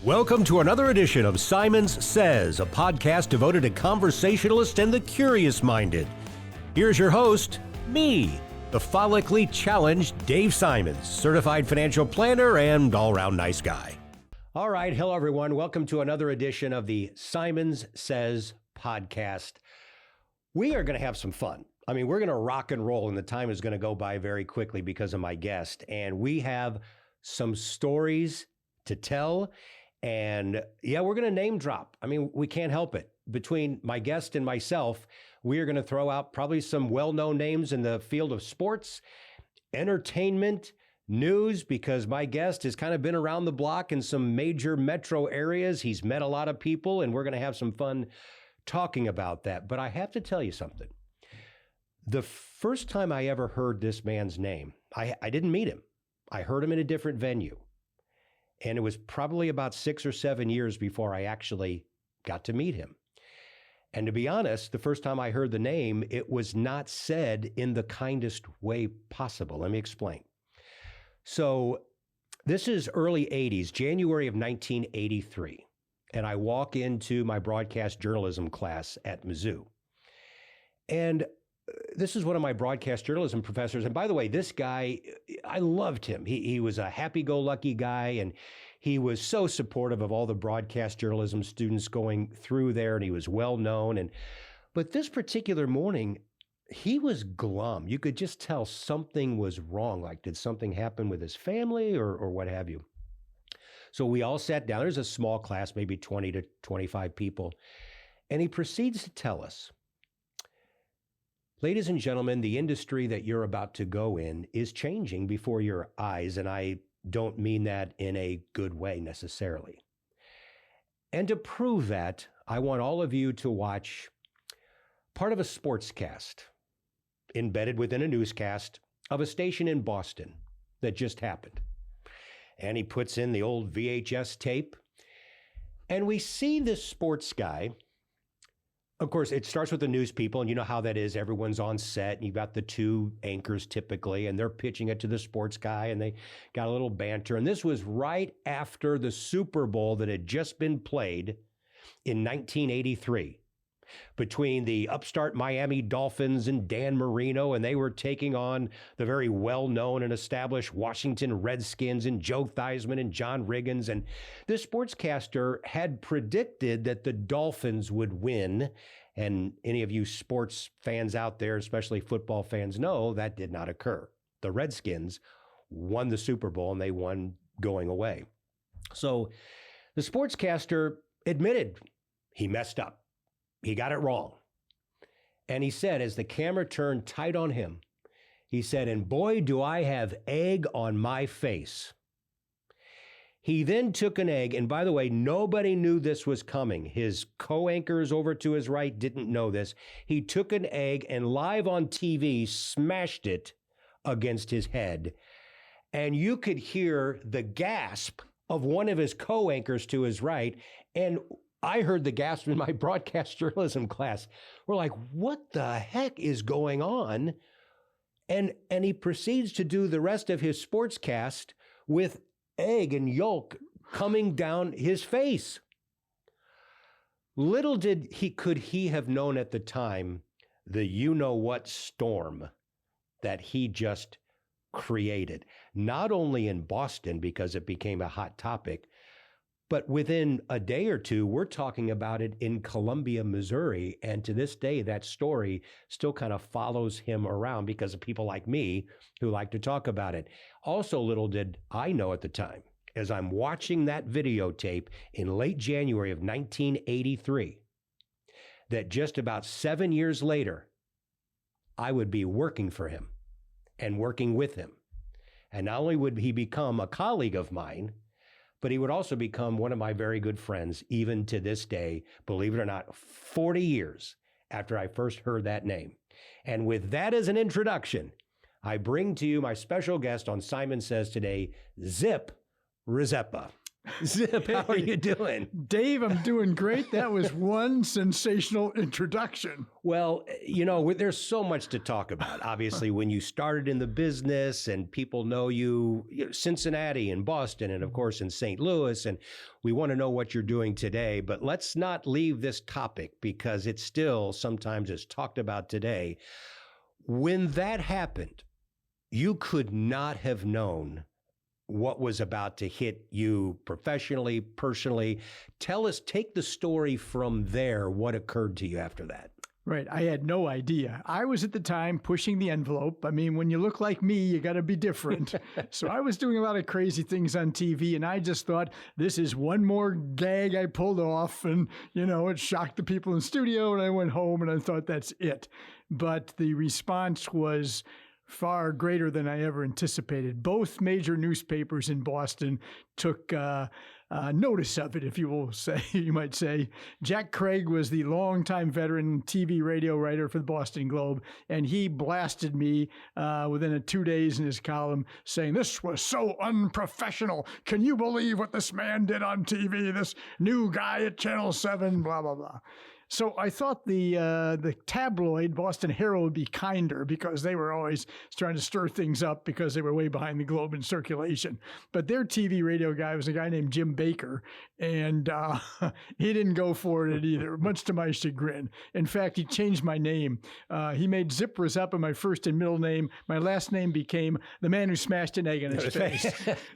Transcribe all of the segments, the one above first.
Welcome to another edition of Simons Says, a podcast devoted to conversationalists and the curious-minded. Here's your host, me, the follically challenged Dave Simons, certified financial planner and all-around nice guy. All right, hello everyone. Welcome to another edition of the Simons Says podcast. We are going to have some fun. I mean, we're going to rock and roll, and the time is going to go by very quickly because of my guest. And we have some stories to tell. And yeah, we're going to name drop. I mean, we can't help it. Between my guest and myself, we are going to throw out probably some well-known names in the field of sports, entertainment, news, because my guest has kind of been around the block in some major metro areas. He's met a lot of people, and we're going to have some fun talking about that. But I have to tell you something. The first time I ever heard this man's name, I didn't meet him. I heard him in a different venue. And it was probably about 6 or 7 years before I actually got to meet him. And to be honest, the first time I heard the name, it was not said in the kindest way possible. Let me explain. So this is early 80s, January of 1983. And I walk into my broadcast journalism class at Mizzou. And this is one of my broadcast journalism professors. And by the way, this guy, I loved him. He was a happy-go-lucky guy, and he was so supportive of all the broadcast journalism students going through there, and he was well-known. But this particular morning, he was glum. You could just tell something was wrong. Like, did something happen with his family or what have you? So we all sat down. There's a small class, maybe 20 to 25 people. And he proceeds to tell us, ladies and gentlemen, the industry that you're about to go in is changing before your eyes, and I don't mean that in a good way necessarily. And to prove that, I want all of you to watch part of a sportscast embedded within a newscast of a station in Boston that just happened. And he puts in the old VHS tape, and we see this sports guy. Of course, it starts with the news people, and you know how that is. Everyone's on set, and you've got the two anchors typically, and they're pitching it to the sports guy, and they got a little banter. And this was right after the Super Bowl that had just been played in 1983 between the upstart Miami Dolphins and Dan Marino, and they were taking on the very well-known and established Washington Redskins and Joe Theismann and John Riggins. And this sportscaster had predicted that the Dolphins would win. And any of you sports fans out there, especially football fans, know that did not occur. The Redskins won the Super Bowl, and they won going away. So the sportscaster admitted he messed up. He got it wrong. And he said, as the camera turned tight on him, he said, and boy, do I have egg on my face. He then took an egg, and by the way, nobody knew this was coming. His co-anchors over to his right didn't know this. He took an egg and live on TV smashed it against his head. And you could hear the gasp of one of his co-anchors to his right, and I heard the gasp in my broadcast journalism class. We're like, what the heck is going on? And he proceeds to do the rest of his sportscast with egg and yolk coming down his face. Little could he have known at the time the you-know-what storm that he just created, not only in Boston because it became a hot topic, but within a day or two, we're talking about it in Columbia, Missouri. And to this day, that story still kind of follows him around because of people like me who like to talk about it. Also, little did I know at the time, as I'm watching that videotape in late January of 1983, that just about 7 years later, I would be working for him and working with him. And not only would he become a colleague of mine, but he would also become one of my very good friends, even to this day, believe it or not, 40 years after I first heard that name. And with that as an introduction, I bring to you my special guest on Simon Says today, Zip Rzeppa. Zip, how are you doing? Dave, I'm doing great. That was one sensational introduction. Well, there's so much to talk about. Obviously, when you started in the business and people know you, Cincinnati and Boston, and of course in St. Louis, and we want to know what you're doing today. But let's not leave this topic because it still sometimes is talked about today. When that happened, you could not have known what was about to hit you professionally, personally. Take the story from there. What occurred to you after that? Right. I had no idea. I was at the time pushing the envelope. I mean, when you look like me, you got to be different. So I was doing a lot of crazy things on TV, and I just thought, this is one more gag I pulled off. And, it shocked the people in the studio, and I went home and I thought, that's it. But the response was far greater than I ever anticipated. Both major newspapers in Boston took notice of it, if you will say, you might say. Jack Craig was the longtime veteran TV radio writer for the Boston Globe, and he blasted me within 2 days in his column saying, this was so unprofessional. Can you believe what this man did on TV? This new guy at Channel 7, blah, blah, blah. So I thought the tabloid Boston Herald would be kinder because they were always trying to stir things up because they were way behind the Globe in circulation. But their TV radio guy was a guy named Jim Baker, and he didn't go for it either, much to my chagrin. In fact, he changed my name. He made Zip Rzeppa my first and middle name. My last name became the man who smashed an egg in his face.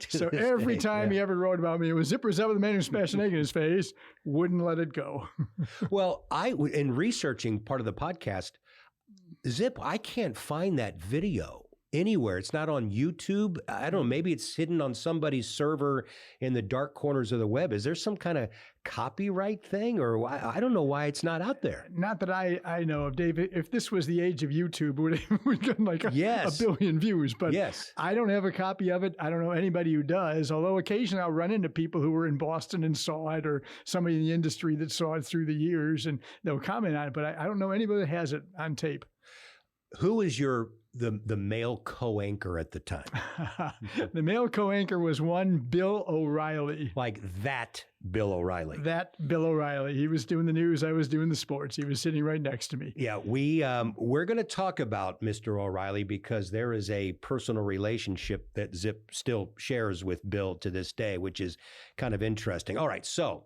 So every time he ever wrote about me, it was Zip Rzeppa, the man who smashed an egg in his face. Wouldn't let it go. Well, in researching part of the podcast, Zip, I can't find that video anywhere. It's not on YouTube. I don't know. Maybe it's hidden on somebody's server in the dark corners of the web. Is there some kind of copyright thing, or why? I don't know why it's not out there. Not that I know of, Dave. If this was the age of YouTube, we'd get like a billion views. But I don't have a copy of it. I don't know anybody who does, although occasionally I'll run into people who were in Boston and saw it, or somebody in the industry that saw it through the years, and they'll comment on it. But I don't know anybody that has it on tape. Who is the male co-anchor at the time? The male co-anchor was one Bill O'Reilly. Like that Bill O'Reilly. That Bill O'Reilly. He was doing the news. I was doing the sports. He was sitting right next to me. Yeah, we're going to talk about Mr. O'Reilly because there is a personal relationship that Zip still shares with Bill to this day, which is kind of interesting. All right, so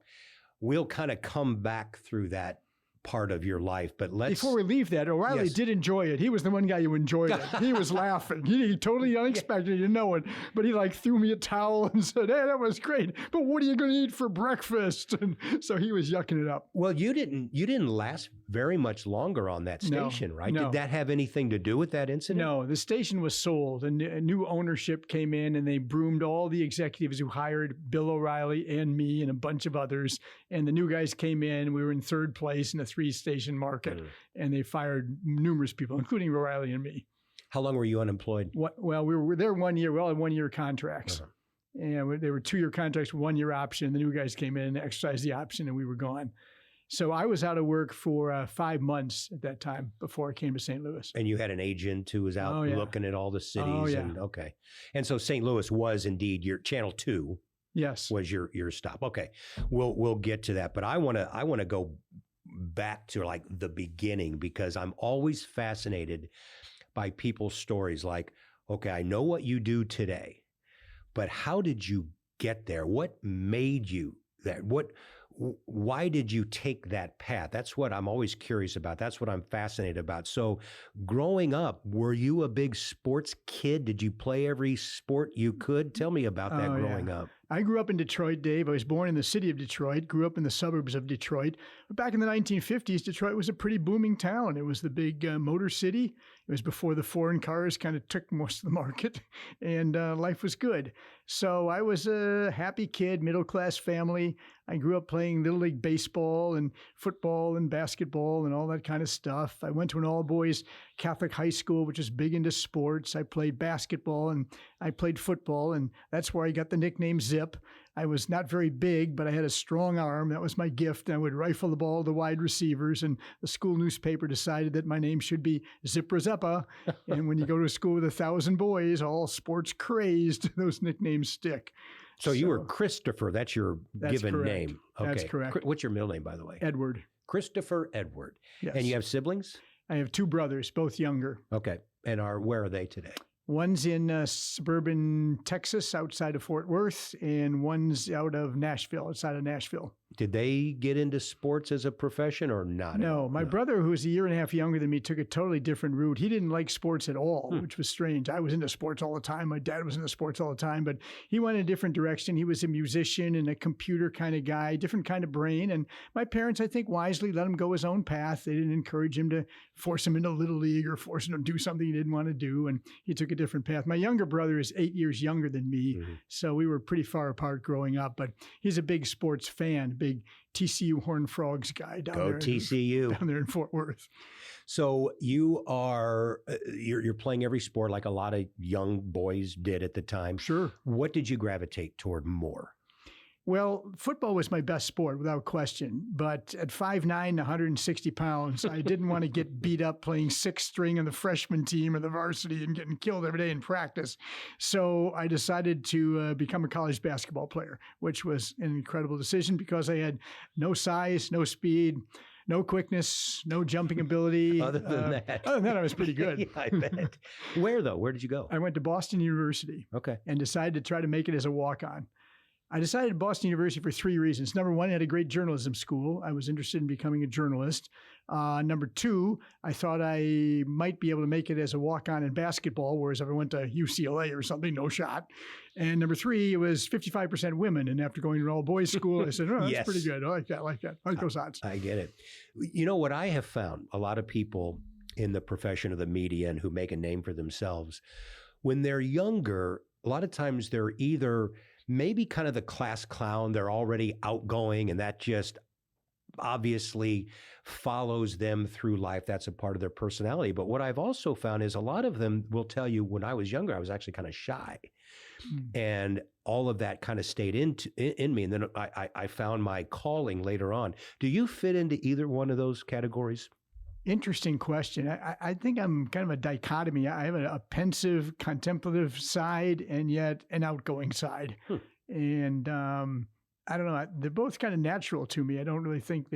we'll kind of come back through that part of your life, but before we leave that, O'Reilly did enjoy it. He was the one guy who enjoyed it. He was laughing. He totally unexpected. You know it, but he threw me a towel and said, "Hey, that was great. But what are you going to eat for breakfast?" And so he was yucking it up. Well, you didn't last very much longer on that station, right? No. Did that have anything to do with that incident? No, the station was sold, and a new ownership came in, and they broomed all the executives who hired Bill O'Reilly and me and a bunch of others. And the new guys came in. We were in third place in a 3-station market, and they fired numerous people, including O'Reilly and me. How long were you unemployed? Well, we were there 1 year. We all had 1 year contracts. And they were 2-year contracts, 1 year option. The new guys came in and exercised the option, and we were gone. So I was out of work for 5 months at that time before I came to St. Louis. And you had an agent who was out looking at all the cities. Oh, yeah. And so St. Louis was indeed your Channel 2. Yes. Was your stop. Okay. We'll get to that. But I want to go back to the beginning because I'm always fascinated by people's stories. Like, okay, I know what you do today, but how did you get there? What made you that? Why did you take that path? That's what I'm always curious about. That's what I'm fascinated about. So growing up, were you a big sports kid? Did you play every sport you could? Tell me about that growing up. I grew up in Detroit, Dave. I was born in the city of Detroit, grew up in the suburbs of Detroit. But back in the 1950s, Detroit was a pretty booming town. It was the big motor city. It was before the foreign cars kind of took most of the market, and life was good. So I was a happy kid, middle-class family. I grew up playing Little League baseball and football and basketball and all that kind of stuff. I went to an all-boys Catholic high school, which is big into sports. I played basketball and I played football, and that's where I got the nickname Zip. I was not very big, but I had a strong arm. That was my gift. I would rifle the ball to wide receivers, and the school newspaper decided that my name should be Zip Rzeppa. And when you go to a school with 1,000 boys, all sports crazed, those nicknames stick. So you were Christopher. That's your given correct. name. Okay. That's correct. What's your middle name, by the way? Edward. Christopher Edward. Yes. And you have siblings? I have two brothers, both younger. Okay. And where are they today? One's in suburban Texas outside of Fort Worth, and one's out of Nashville, outside of Nashville. Did they get into sports as a profession or not? No, my brother, who was a year and a half younger than me, took a totally different route. He didn't like sports at all, which was strange. I was into sports all the time. My dad was into sports all the time, but he went in a different direction. He was a musician and a computer kind of guy, different kind of brain. And my parents, I think, wisely let him go his own path. They didn't encourage him to force him into Little League or force him to do something he didn't want to do. And he took a different path. My younger brother is 8 years younger than me, so we were pretty far apart growing up. But he's a big sports fan, big TCU Horned Frogs guy down there. TCU. Down there in Fort Worth. So you are you're playing every sport like a lot of young boys did at the time. Sure. What did you gravitate toward more? Well, football was my best sport without question. But at 5'9", 160 pounds, I didn't want to get beat up playing sixth string on the freshman team or the varsity and getting killed every day in practice. So I decided to become a college basketball player, which was an incredible decision because I had no size, no speed, no quickness, no jumping ability. Other than that, I was pretty good. Yeah, I bet. Where though? Where did you go? I went to Boston University. Okay. And decided to try to make it as a walk-on. I decided Boston University for three reasons. Number one, it had a great journalism school. I was interested in becoming a journalist. Number two, I thought I might be able to make it as a walk-on in basketball, whereas if I went to UCLA or something, no shot. And number three, it was 55% women. And after going to an all-boys school, I said, oh, that's pretty good. I like that. I like those odds. I get it. You know what I have found? A lot of people in the profession of the media and who make a name for themselves, when they're younger, a lot of times they're either maybe kind of the class clown. They're already outgoing, and that just obviously follows them through life. That's a part of their personality. But what I've also found is a lot of them will tell you, when I was younger, I was actually kind of shy. And all of that kind of stayed in me. And then I found my calling later on. Do you fit into either one of those categories? Interesting question. I think I'm kind of a dichotomy. I have a pensive, contemplative side and yet an outgoing side. And I don't know. They're both kind of natural to me. I don't really think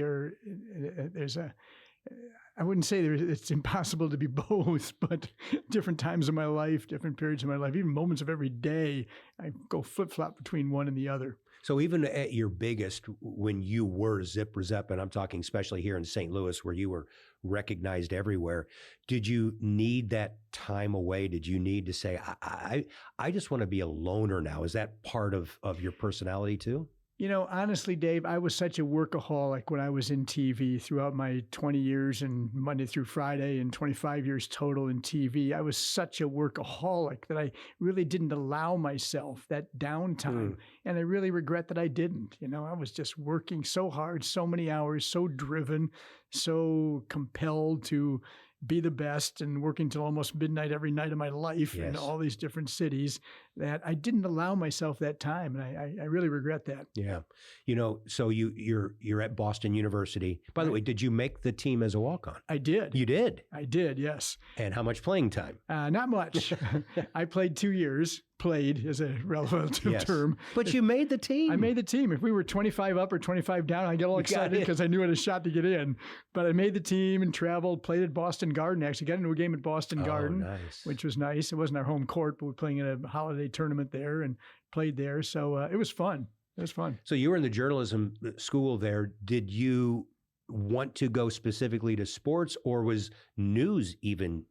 I wouldn't say it's impossible to be both, but different times of my life, different periods of my life, even moments of every day, I go flip-flop between one and the other. So even at your biggest, when you were Zip Rzeppa, and I'm talking especially here in St. Louis where you were recognized everywhere, did you need that time away? Did you need to say, I just want to be a loner now? Is that part of your personality too? You know, honestly, Dave, I was such a workaholic when I was in TV throughout my 20 years and Monday through Friday and 25 years total in TV. I was such a workaholic that I really didn't allow myself that downtime. And I really regret that I didn't. You know, I was just working so hard, so many hours, so driven, so compelled to be the best and working till almost midnight every night of my life in all these different cities that I didn't allow myself that time. And I really regret that. Yeah. You know, so you're at Boston University. By the way, did you make the team as a walk-on? I did. You did? I did, yes. And how much playing time? Not much. I played 2 years. Played is a relevant term. But you made the team. I made the team. If we were 25 up or 25 down, I'd get all excited because I knew I had a shot to get in. But I made the team and traveled, played at Boston Garden. Actually got into a game at Boston Garden, which was nice. It wasn't our home court, but we were playing in a holiday tournament there and played there. So it was fun. It was fun. So you were in the journalism school there. Did you want to go specifically to sports, or was news even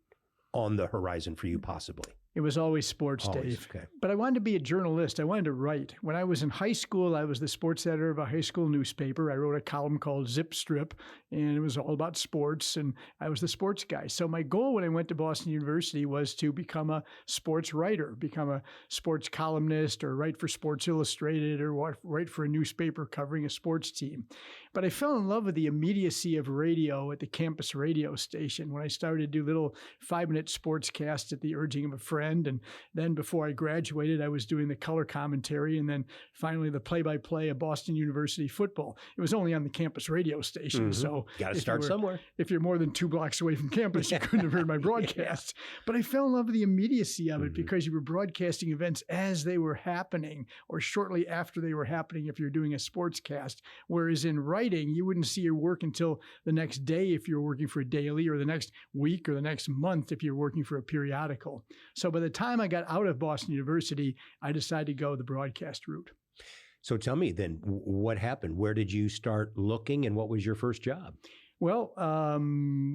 on the horizon for you possibly? It was always sports, Dave. Okay. But I wanted to be a journalist. I wanted to write. When I was in high school, I was the sports editor of a high school newspaper. I wrote a column called Zip Rzeppa, and it was all about sports, and I was the sports guy. So my goal when I went to Boston University was to become a sports writer, become a sports columnist, or write for Sports Illustrated, or write for a newspaper covering a sports team. But I fell in love with the immediacy of radio at the campus radio station when I started to do little 5-minute sportscasts at the urging of a friend. friend. And then before I graduated, I was doing the color commentary and then finally the play-by-play of Boston University football. It was only on the campus radio station. So got to start somewhere. If you're more than 2 blocks away from campus, you couldn't have heard my broadcast. But I fell in love with the immediacy of it because you were broadcasting events as they were happening or shortly after they were happening if you're doing a sportscast. Whereas in writing, you wouldn't see your work until the next day if you were working for a daily, or the next week or the next month if you're working for a periodical. So by the time I got out of Boston University, I decided to go the broadcast route. So tell me then, what happened? Where did you start looking and what was your first job? Well,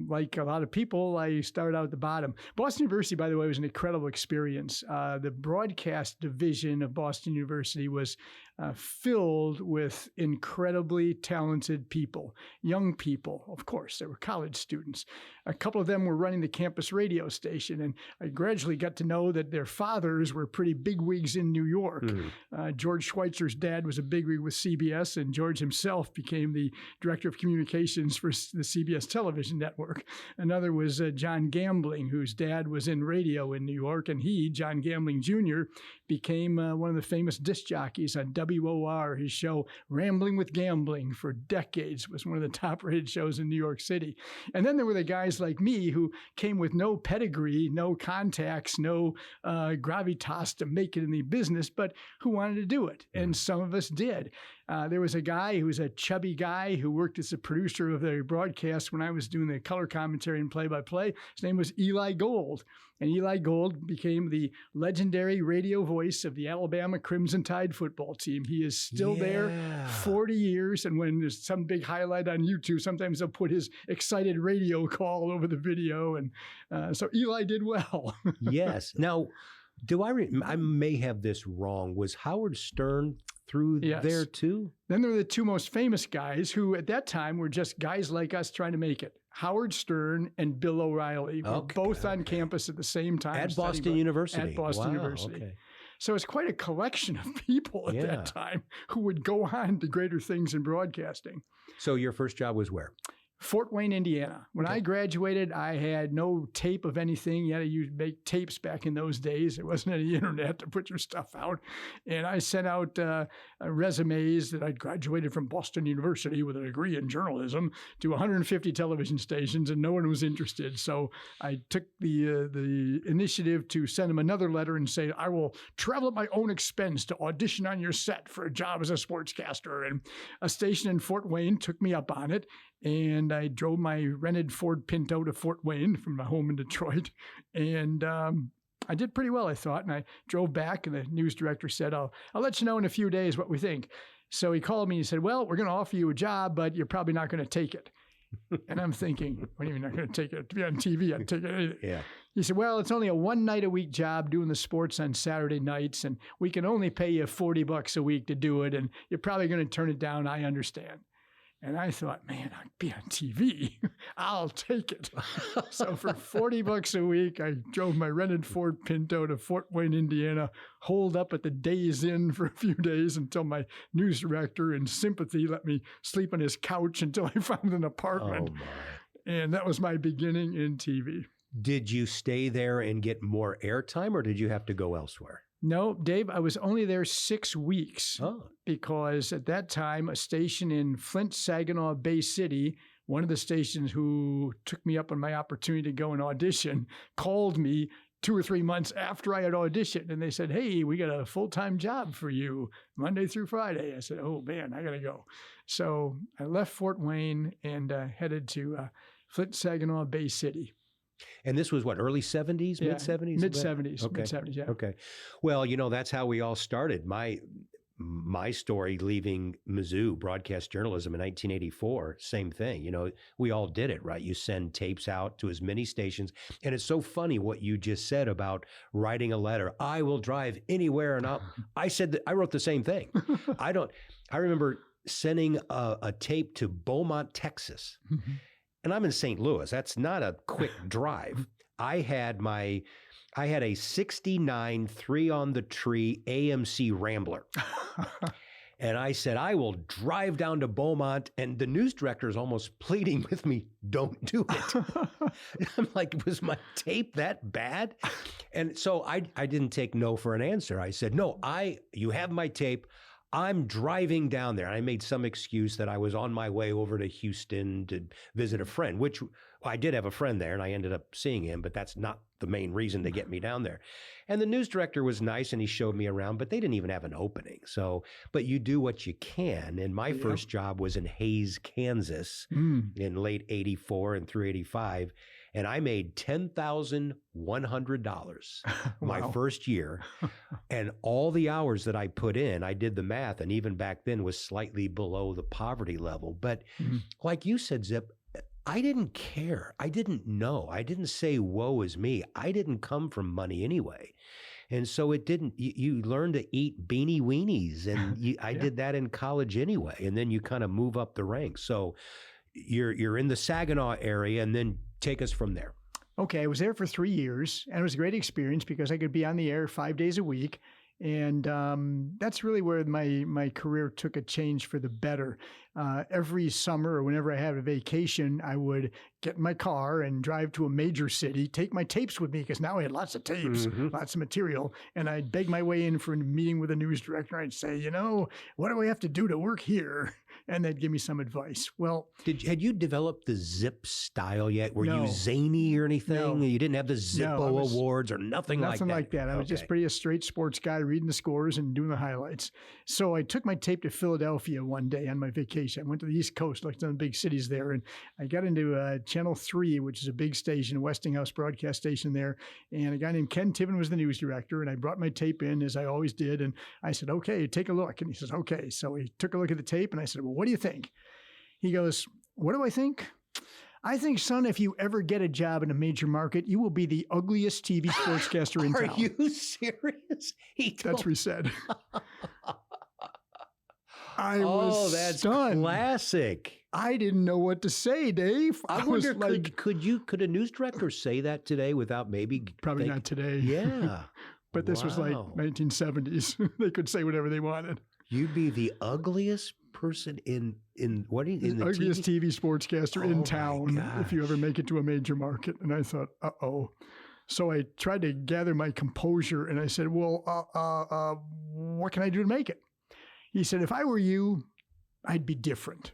like a lot of people, I started out at the bottom. Boston University, by the way, was an incredible experience. The broadcast division of Boston University was filled with incredibly talented people, young people, of course. They were college students. A couple of them were running the campus radio station, and I gradually got to know that their fathers were pretty bigwigs in New York. George Schweitzer's dad was a bigwig with CBS, and George himself became the director of communications for the CBS television network. Another was John Gambling, whose dad was in radio in New York, and he, John Gambling Jr., became one of the famous disc jockeys on WOR. His show Rambling with Gambling for decades was one of the top-rated shows in New York City. And then there were the guys like me who came with no pedigree, no contacts, no gravitas to make it in the business, but who wanted to do it. And some of us did. There was a guy who was a chubby guy who worked as a producer of the broadcast when I was doing the color commentary and play-by-play. His name was Eli Gold. And Eli Gold became the legendary radio voice of the Alabama Crimson Tide football team. He is still there 40 years. And when there's some big highlight on YouTube, sometimes they'll put his excited radio call over the video. And so Eli did well. Yes. Now, I may have this wrong. Was Howard Stern through there too? Then there were the two most famous guys who at that time were just guys like us trying to make it. Howard Stern and Bill O'Reilly were both on campus at the same time. At Boston University. At Boston University. Okay. So it's quite a collection of people at that time who would go on to greater things in broadcasting. So your first job was where? Fort Wayne, Indiana. When I graduated, I had no tape of anything. You had to make tapes back in those days. There wasn't any internet to put your stuff out. And I sent out resumes that I'd graduated from Boston University with a degree in journalism to 150 television stations, and no one was interested. So I took the initiative to send them another letter and say, I will travel at my own expense to audition on your set for a job as a sportscaster. And a station in Fort Wayne took me up on it. And I drove my rented Ford Pinto to Fort Wayne from my home in Detroit. And I did pretty well, I thought. And I drove back, and the news director said, I'll let you know in a few days what we think. So he called me and he said, well, we're going to offer you a job, but you're probably not going to take it. And I'm thinking, what do you mean not going to take it? To be on TV, I'd take it anything. Yeah. He said, well, it's only a 1-night-a-week job doing the sports on Saturday nights, and we can only pay you $40 a week to do it, and you're probably going to turn it down. I understand. And I thought, man, I'd be on TV. I'll take it. So for $40 a week, I drove my rented Ford Pinto to Fort Wayne, Indiana, holed up at the Days Inn for a few days until my news director in sympathy let me sleep on his couch until I found an apartment. Oh, my. And that was my beginning in TV. Did you stay there and get more airtime, or did you have to go elsewhere? No, Dave, I was only there 6 weeks because at that time, a station in Flint, Saginaw, Bay City, one of the stations who took me up on my opportunity to go and audition, called me 2 or 3 months after I had auditioned. And they said, hey, we got a full-time job for you Monday through Friday. I said, oh, man, I got to go. So I left Fort Wayne and headed to Flint, Saginaw, Bay City. And this was what, early 70s, mid-70s? Mid-70s, okay. Mid-70s, yeah. Okay. Well, that's how we all started. My story leaving Mizzou broadcast journalism in 1984, same thing. We all did it, right? You send tapes out to as many stations. And it's so funny what you just said about writing a letter. I will drive anywhere. And I said that I wrote the same thing. I remember sending a tape to Beaumont, Texas. Mm-hmm. And I'm in St. Louis. That's not a quick drive. I had a 69 3 on the tree AMC Rambler. And I said, I will drive down to Beaumont. And the news director is almost pleading with me, don't do it. I'm like, was my tape that bad? And so I didn't take no for an answer. I said, no, you have my tape. I'm driving down there. I made some excuse that I was on my way over to Houston to visit a friend, which I did have a friend there and I ended up seeing him, but that's not the main reason to get me down there. And the news director was nice and he showed me around, but they didn't even have an opening. So, but you do what you can. And my first job was in Hays, Kansas in late 84 and through 85. And I made $10,100 my first year. And all the hours that I put in, I did the math, and even back then was slightly below the poverty level. But like you said, Zip, I didn't care. I didn't know. I didn't say, woe is me. I didn't come from money anyway. And so it didn't, you learn to eat beanie weenies. And I did that in college anyway. And then you kind of move up the ranks. So you're in the Saginaw area, and then take us from there. Okay, I was there for 3 years, and it was a great experience because I could be on the air 5 days a week. And that's really where my career took a change for the better. Every summer or whenever I had a vacation, I would get in my car and drive to a major city, take my tapes with me because now I had lots of tapes, lots of material. And I'd beg my way in for a meeting with a news director. I'd say, what do I have to do to work here? And they'd give me some advice. Well, had you developed the Zip style yet? Were you zany or anything? No. You didn't have the Zippo awards or nothing like that? Nothing like that. I was just pretty a straight sports guy reading the scores and doing the highlights. So I took my tape to Philadelphia one day on my vacation. I went to the East Coast, like some big cities there, and I got into Channel 3, which is a big station, Westinghouse broadcast station there. And a guy named Ken Tiven was the news director, and I brought my tape in, as I always did. And I said, okay, take a look. And he says, okay. So he took a look at the tape, and I said, well, what do you think? He goes, what do I think? I think, son, if you ever get a job in a major market, you will be the ugliest TV sportscaster in town. Are you serious? That's what he said. I was that's stunned. Classic. I didn't know what to say, Dave. I wonder, could a news director say that today without maybe probably not today. Yeah. But this was like 1970s. They could say whatever they wanted. You'd be the ugliest person in the ugliest TV sportscaster in town if you ever make it to a major market. And I thought, uh-oh. So I tried to gather my composure and I said, well, what can I do to make it? He said, if I were you, I'd be different.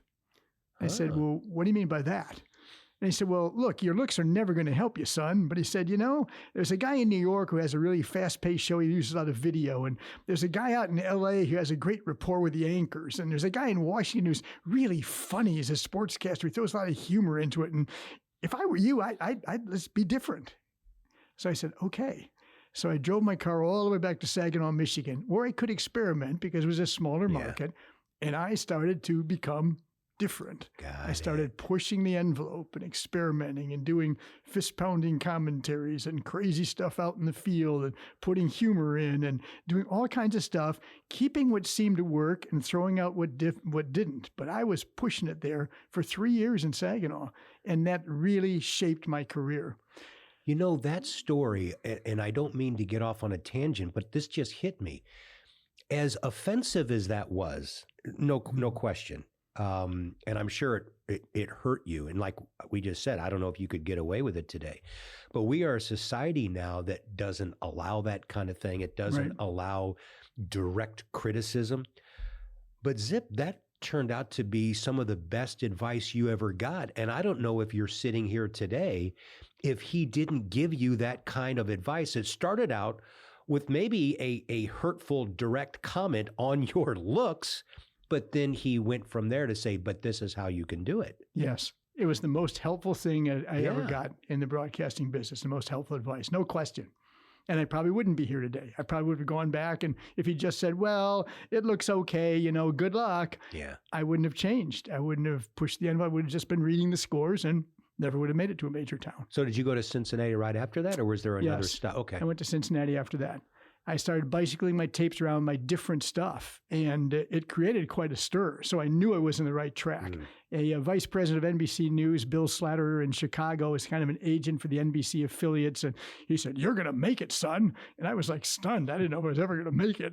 I said, well, what do you mean by that? And he said, well, look, your looks are never going to help you, son. But he said, there's a guy in New York who has a really fast-paced show. He uses a lot of video. And there's a guy out in L.A. who has a great rapport with the anchors. And there's a guy in Washington who's really funny as a sportscaster. He throws a lot of humor into it. And if I were you, I'd let's be different. So I said, okay. So I drove my car all the way back to Saginaw, Michigan, where I could experiment because it was a smaller market. And I started to become different. I started pushing the envelope and experimenting and doing fist-pounding commentaries and crazy stuff out in the field and putting humor in and doing all kinds of stuff, keeping what seemed to work and throwing out what didn't. But I was pushing it there for 3 years in Saginaw, and that really shaped my career. That story, and I don't mean to get off on a tangent, but this just hit me. As offensive as that was, no question. And I'm sure it hurt you. And like we just said, I don't know if you could get away with it today. But we are a society now that doesn't allow that kind of thing. It doesn't allow direct criticism. But Zip, that turned out to be some of the best advice you ever got. And I don't know if you're sitting here today if he didn't give you that kind of advice. It started out with maybe a hurtful direct comment on your looks, but then he went from there to say, but this is how you can do it. Yes. It was the most helpful thing I ever got in the broadcasting business, the most helpful advice, no question. And I probably wouldn't be here today. I probably would have gone back, and if he just said, well, it looks okay, good luck, I wouldn't have changed. I wouldn't have pushed the envelope. I would have just been reading the scores and never would have made it to a major town. So did you go to Cincinnati right after that, or was there another Yes. stop? Okay. I went to Cincinnati after that. I started bicycling my tapes around my different stuff, and it created quite a stir. So I knew I was in the right track. A vice president of NBC News, Bill Slatterer in Chicago, is kind of an agent for the NBC affiliates. And he said, "You're going to make it, son." And I was like stunned. I didn't know if I was ever going to make it.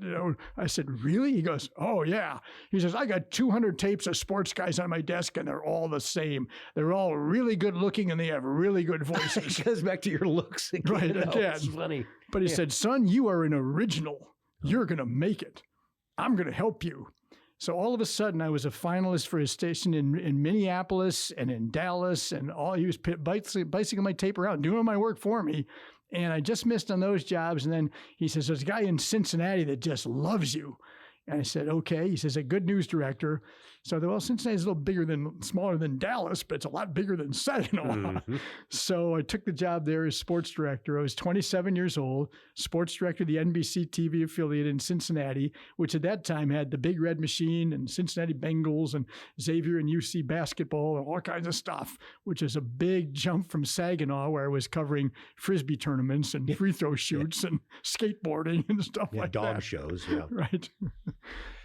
I said, "Really?" He goes, "Oh, yeah." He says, "I got 200 tapes of sports guys on my desk, and they're all the same. They're all really good looking, and they have really good voices." It goes back to your looks again. Right, again. It's funny. But he said, "Son, you are an original. You're going to make it. I'm going to help you." So all of a sudden, I was a finalist for his station in Minneapolis and in Dallas, and he was bicycling my tape around, doing my work for me. And I just missed on those jobs. And then he says, "There's a guy in Cincinnati that just loves you." And I said, "Okay." He says, "A good news director." So I thought, well, Cincinnati's a little smaller than Dallas, but it's a lot bigger than Saginaw. So I took the job there as sports director. I was 27 years old, sports director of the NBC TV affiliate in Cincinnati, which at that time had the Big Red Machine and Cincinnati Bengals and Xavier and UC basketball and all kinds of stuff, which is a big jump from Saginaw, where I was covering Frisbee tournaments and free throw shoots and skateboarding and stuff like that. Dog shows, yeah. Right.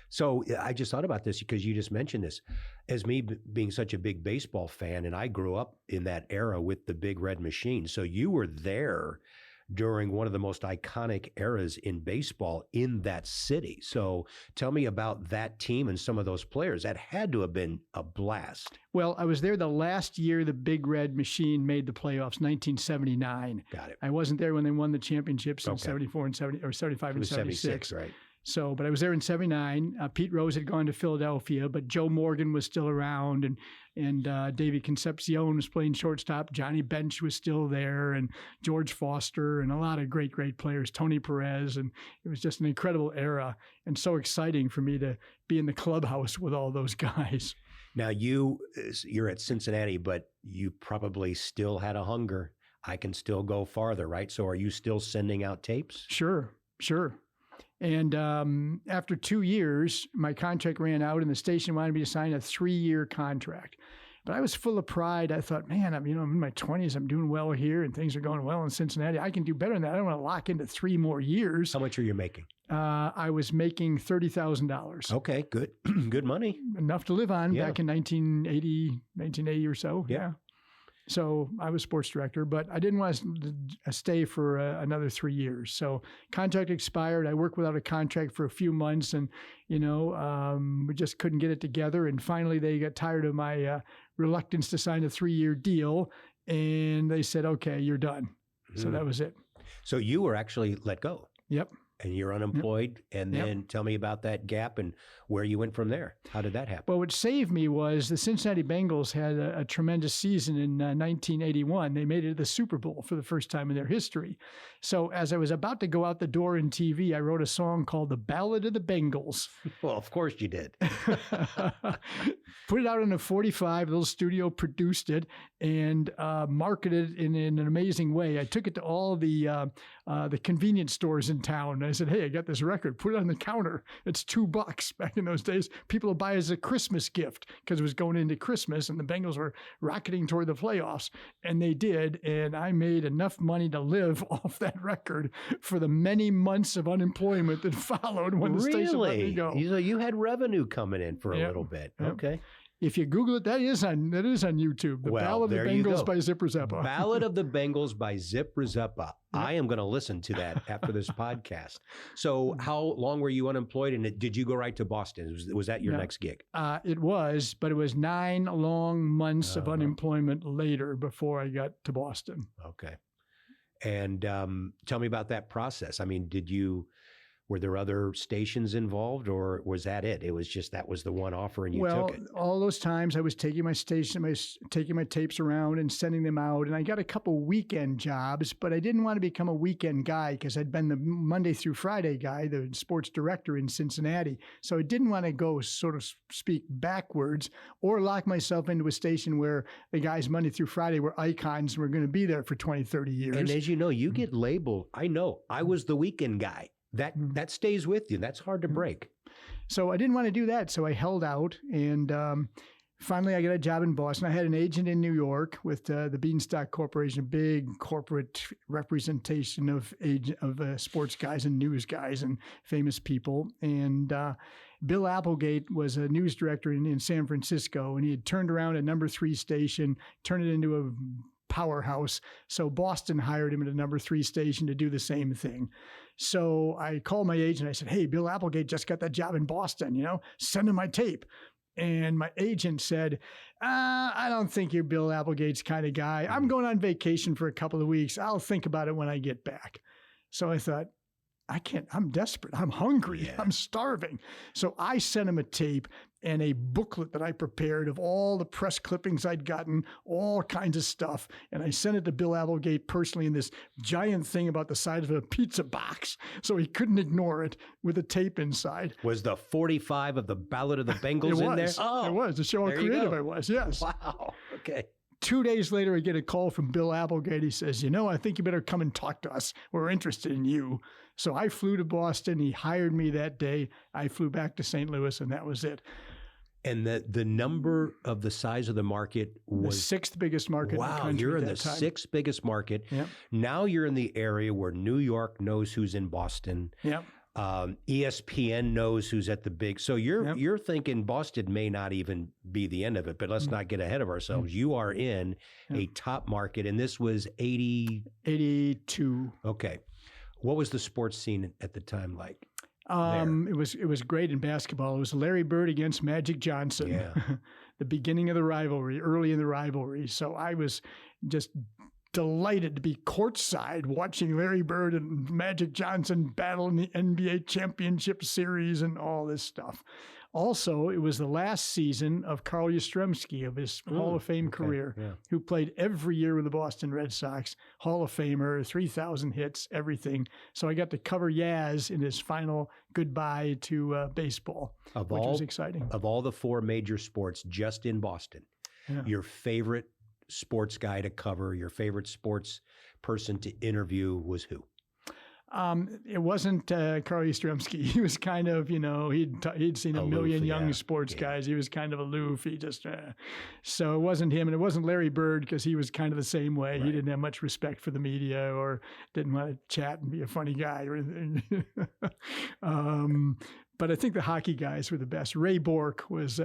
So I just thought about this because you just mentioned this. As me being such a big baseball fan, and I grew up in that era with the Big Red Machine. So you were there during one of the most iconic eras in baseball in that city. So tell me about that team and some of those players. That had to have been a blast. Well, I was there the last year the Big Red Machine made the playoffs, 1979. Got it. I wasn't there when they won the championships in 74 and 70, or 75 and 76. Right. So, but I was there in 79. Pete Rose had gone to Philadelphia, but Joe Morgan was still around, and David Concepcion was playing shortstop. Johnny Bench was still there, and George Foster, and a lot of great players, Tony Perez, and it was just an incredible era, and so exciting for me to be in the clubhouse with all those guys. Now you're at Cincinnati, but you probably still had a hunger. I can still go farther, right? So are you still sending out tapes? Sure. And after 2 years, my contract ran out, and the station wanted me to sign a 3-year contract. But I was full of pride. I thought, man, I'm in my 20s. I'm doing well here, and things are going well in Cincinnati. I can do better than that. I don't want to lock into 3 more years. How much are you making? I was making $30,000. Okay, good. Good money. Enough to live on back in 1980 or so. Yeah. So I was sports director, but I didn't want to stay for another 3 years. So contract expired. I worked without a contract for a few months, and we just couldn't get it together. And finally, they got tired of my reluctance to sign a 3-year deal, and they said, "Okay, you're done." So that was it. So you were actually let go. Yep. And you're unemployed. And then tell me about that gap and where you went from there. How did that happen? Well, what saved me was the Cincinnati Bengals had a tremendous season in 1981. They made it to the Super Bowl for the first time in their history. So as I was about to go out the door in TV, I wrote a song called The Ballad of the Bengals. Well, of course you did. Put it out in a 45, little studio produced it, and marketed it in an amazing way. I took it to all the convenience stores in town. I said, "Hey, I got this record. Put it on the counter. It's $2." Back in those days, people would buy it as a Christmas gift because it was going into Christmas, and the Bengals were rocketing toward the playoffs. And they did. And I made enough money to live off that record for the many months of unemployment that followed when the station let me go. So you had revenue coming in for a little bit. Yep. Okay. If you Google it, that is on YouTube. The Ballad of the Bengals by Zip Rzeppa. Ballad of the Bengals by Zip Rzeppa. I am going to listen to that after this podcast. So how long were you unemployed, and did you go right to Boston? Was that your next gig? It was, but it was 9 long months of unemployment later before I got to Boston. Okay. And tell me about that process. I mean, were there other stations involved, or was that it? It was just that was the one offer and you took it? Well, all those times I was taking my tapes around and sending them out, and I got a couple weekend jobs, but I didn't want to become a weekend guy because I'd been the Monday through Friday guy, the sports director in Cincinnati. So I didn't want to go, so to speak, backwards or lock myself into a station where the guys Monday through Friday were icons and were going to be there for 20, 30 years. And as you know, you get labeled. I know. I was the weekend guy. That stays with you. That's hard to break. So I didn't want to do that. So I held out, and finally, I got a job in Boston. I had an agent in New York with the Beanstalk Corporation, a big corporate representation of sports guys and news guys and famous people. And Bill Applegate was a news director in San Francisco, and he had turned around a number 3 station, turned it into a powerhouse. So Boston hired him at a number 3 station to do the same thing. So I called my agent. I said, hey, Bill Applegate just got that job in Boston, send him my tape. And my agent said, I don't think you're Bill Applegate's kind of guy. I'm going on vacation for a couple of weeks. I'll think about it when I get back. So I thought, I can't, I'm desperate. I'm hungry. I'm starving. So I sent him a tape and a booklet that I prepared of all the press clippings I'd gotten, all kinds of stuff. And I sent it to Bill Applegate personally in this giant thing about the size of a pizza box. So he couldn't ignore it with a tape inside. Was the 45 of the Ballad of the Bengals in there? Oh, it was. To show how creative I was. Yes. Wow. Okay. 2 days later, I get a call from Bill Applegate. He says, I think you better come and talk to us. We're interested in you. So I flew to Boston. He hired me that day. I flew back to St. Louis, and that was it. And the number of the size of the market was the 6th biggest market in the country. Wow, you're in the time. 6th biggest market. Yep. Now you're in the area where New York knows who's in Boston. Yep. ESPN knows who's at the big. So you're thinking Boston may not even be the end of it, but let's not get ahead of ourselves. You are in a top market, and this was 82. Okay. What was the sports scene at the time like? It was great in basketball. It was Larry Bird against Magic Johnson. Yeah. The beginning of the rivalry, early in the rivalry. So I was just delighted to be courtside watching Larry Bird and Magic Johnson battle in the NBA Championship Series and all this stuff. Also, it was the last season of Carl Yastrzemski of his Hall of Fame career, who played every year with the Boston Red Sox. Hall of Famer, 3,000 hits, everything. So I got to cover Yaz in his final goodbye to baseball, which was exciting. Of all the 4 major sports just in Boston, your favorite sports guy to cover, your favorite sports person to interview was who? It wasn't Carl Yastrzemski. He was kind of, he'd seen a million young sports guys. He was kind of aloof. He just, so it wasn't him. And it wasn't Larry Bird because he was kind of the same way. Right. He didn't have much respect for the media or didn't want to chat and be a funny guy or anything. But I think the hockey guys were the best. Ray Bourque was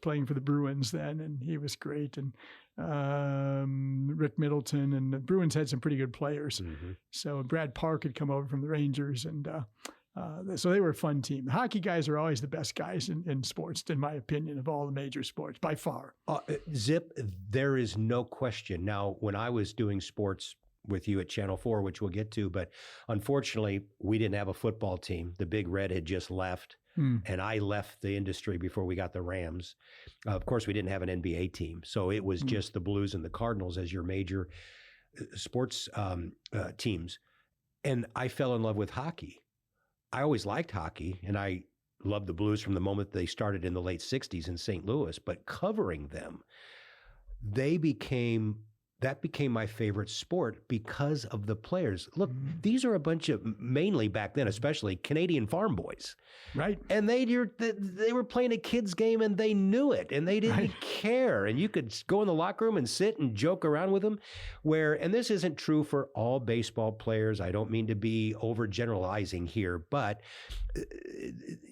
playing for the Bruins then, and he was great. And Rick Middleton, and the Bruins had some pretty good players. Mm-hmm. So Brad Park had come over from the Rangers, and so they were a fun team. The hockey guys are always the best guys in sports, in my opinion, of all the major sports, by far. Zip, there is no question. Now, when I was doing sports with you at Channel 4, which we'll get to, but unfortunately, we didn't have a football team. The Big Red had just left. And I left the industry before we got the Rams. Of course, we didn't have an NBA team. So it was just the Blues and the Cardinals as your major sports teams. And I fell in love with hockey. I always liked hockey, and I loved the Blues from the moment they started in the late 60s in St. Louis. But covering them, that became my favorite sport because of the players. Look, these are a bunch of, mainly back then, especially Canadian farm boys. Right. And they were playing a kid's game and they knew it and they didn't care. And you could go in the locker room and sit and joke around with them and this isn't true for all baseball players. I don't mean to be overgeneralizing here, but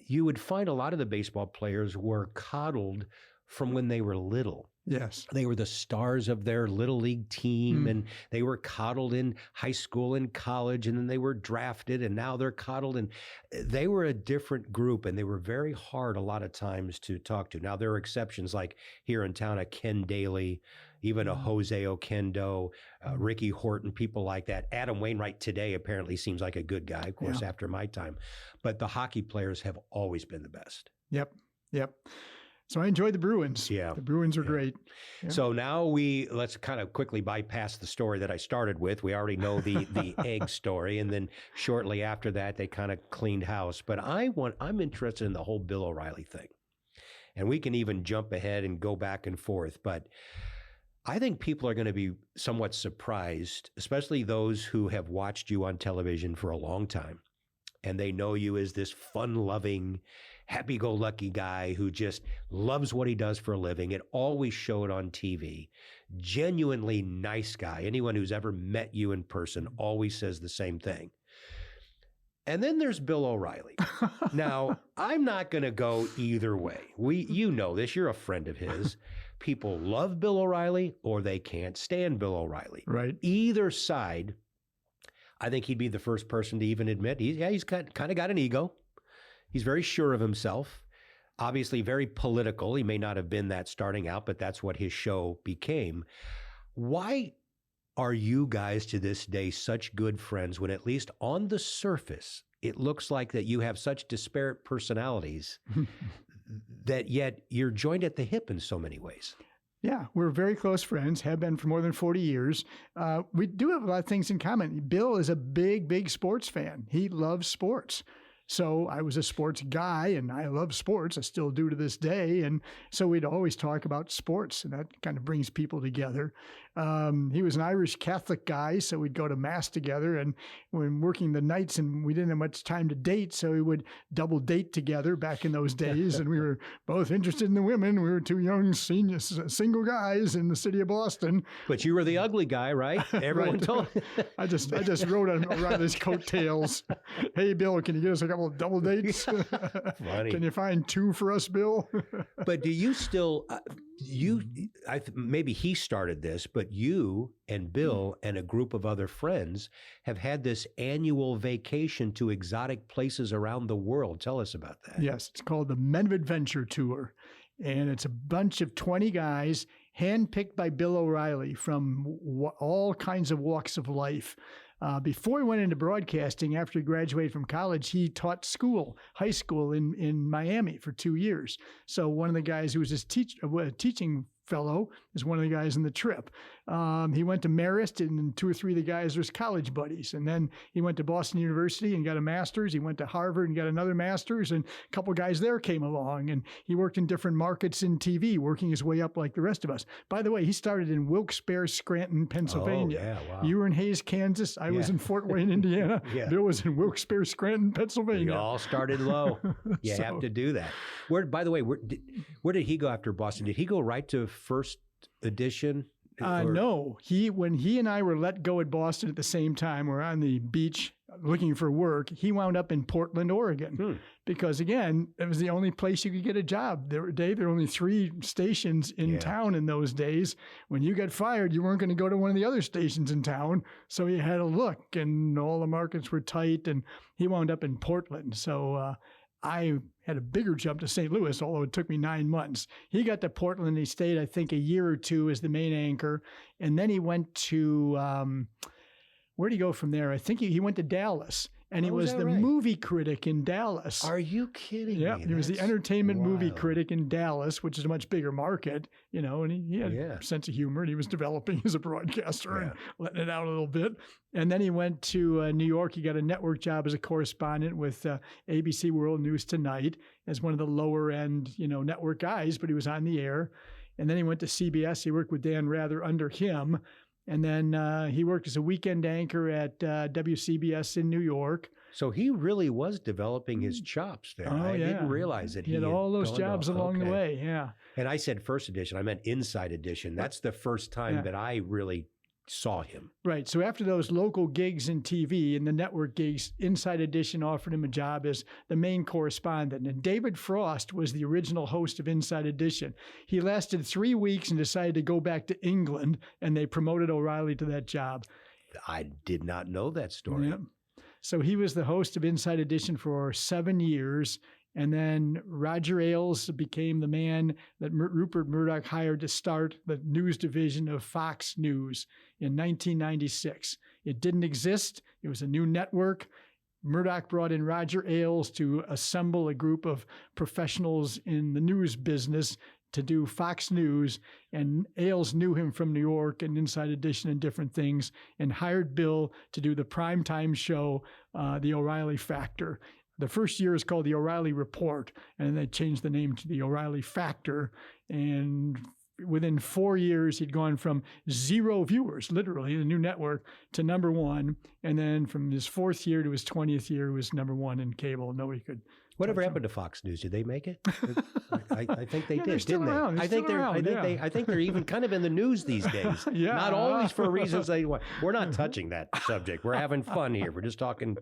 you would find a lot of the baseball players were coddled from when they were little. Yes. They were the stars of their little league team, and they were coddled in high school and college, and then they were drafted, and now they're coddled. And they were a different group, and they were very hard a lot of times to talk to. Now, there are exceptions, like here in town, a Ken Daly, even a Jose Oquendo, Ricky Horton, people like that. Adam Wainwright today apparently seems like a good guy, of course, after my time. But the hockey players have always been the best. Yep. So I enjoyed the Bruins. Yeah. The Bruins are great. Yeah. So now let's kind of quickly bypass the story that I started with. We already know the egg story. And then shortly after that, they kind of cleaned house. But I'm interested in the whole Bill O'Reilly thing. And we can even jump ahead and go back and forth. But I think people are going to be somewhat surprised, especially those who have watched you on television for a long time. And they know you as this fun-loving, happy-go-lucky guy who just loves what he does for a living. It always showed on TV. Genuinely nice guy. Anyone who's ever met you in person always says the same thing. And then there's Bill O'Reilly. Now, I'm not going to go either way. You know this. You're a friend of his. People love Bill O'Reilly or they can't stand Bill O'Reilly. Right. Either side, I think he'd be the first person to even admit he's kind of got an ego. He's very sure of himself. Obviously very political. He may not have been that starting out, but that's what his show became. Why are you guys to this day such good friends when at least on the surface, it looks like that you have such disparate personalities that yet you're joined at the hip in so many ways? Yeah, we're very close friends, have been for more than 40 years. We do have a lot of things in common. Bill is a big sports fan. He loves sports. So I was a sports guy and I love sports. I still do to this day. And so we'd always talk about sports, and that kind of brings people together. He was an Irish Catholic guy, so we'd go to mass together, and when working the nights and we didn't have much time to date, so we would double date together back in those days. And we were both interested in the women. We were two young single guys in the city of Boston. But you were the ugly guy, right? Everyone told I just rode around his coattails. Hey, Bill, can you get us a couple of double dates? Funny. Can you find two for us, Bill? But do you still, maybe he started this, but you and Bill and a group of other friends have had this annual vacation to exotic places around the world. Tell us about that. Yes, it's called the Men of Adventure Tour. And it's a bunch of 20 guys handpicked by Bill O'Reilly from all kinds of walks of life. Before he went into broadcasting, after he graduated from college, he taught high school in Miami for 2 years. So one of the guys who was his teaching fellow is one of the guys in the trip. He went to Marist, and 2 or 3 of the guys were his college buddies. And then he went to Boston University and got a master's. He went to Harvard and got another master's, and a couple of guys there came along. And he worked in different markets in TV, working his way up like the rest of us. By the way, he started in Wilkes-Barre, Scranton, Pennsylvania. Oh, yeah, wow. You were in Hayes, Kansas. I was in Fort Wayne, Indiana. Yeah. Bill was in Wilkes-Barre, Scranton, Pennsylvania. We all started low. You have to do that. By the way, where did he go after Boston? Did he go right to First Edition? No. When he and I were let go at Boston at the same time, we're on the beach looking for work, he wound up in Portland, Oregon. Because, again, it was the only place you could get a job. There were only 3 stations in town in those days. When you got fired, you weren't going to go to one of the other stations in town. So you had to look, and all the markets were tight, and he wound up in Portland. So I had a bigger jump to St. Louis, although it took me 9 months. He got to Portland. He stayed, I think, a year or 2 as the main anchor. And then he went to, where'd he go from there? I think he went to Dallas. And he was the movie critic in Dallas. Are you kidding me? Yeah, he was the entertainment movie critic in Dallas, which is a much bigger market, and he had a sense of humor, and he was developing as a broadcaster and letting it out a little bit. And then he went to New York. He got a network job as a correspondent with ABC World News Tonight as one of the lower end, network guys, but he was on the air. And then he went to CBS. He worked with Dan Rather under him. And then he worked as a weekend anchor at WCBS in New York. So he really was developing his chops there. I didn't realize that he had all those jobs along the way. Yeah. And I said First Edition. I meant Inside Edition. That's the first time that I really saw him. Right. So after those local gigs in TV and the network gigs, Inside Edition offered him a job as the main correspondent. And David Frost was the original host of Inside Edition. He lasted 3 weeks and decided to go back to England, and they promoted O'Reilly to that job. I did not know that story. Yeah. So he was the host of Inside Edition for 7 years. And then Roger Ailes became the man that Rupert Murdoch hired to start the news division of Fox News in 1996. It didn't exist. It was a new network. Murdoch brought in Roger Ailes to assemble a group of professionals in the news business to do Fox News. And Ailes knew him from New York and Inside Edition and different things, and hired Bill to do the primetime show, The O'Reilly Factor. The first year is called the O'Reilly Report, and they changed the name to the O'Reilly Factor. And within 4 years, he'd gone from 0 viewers, literally, the new network, to number 1. And then from his 4th year to his 20th year, he was number 1 in cable. Nobody could. Whatever happened to Fox News? Did they make it? I think they Yeah, did, they're still didn't around. they? They're still around, yeah. I think they're even kind of in the news these days. Yeah. Not always for reasons they want. We're not touching that subject. We're having fun here. We're just talking.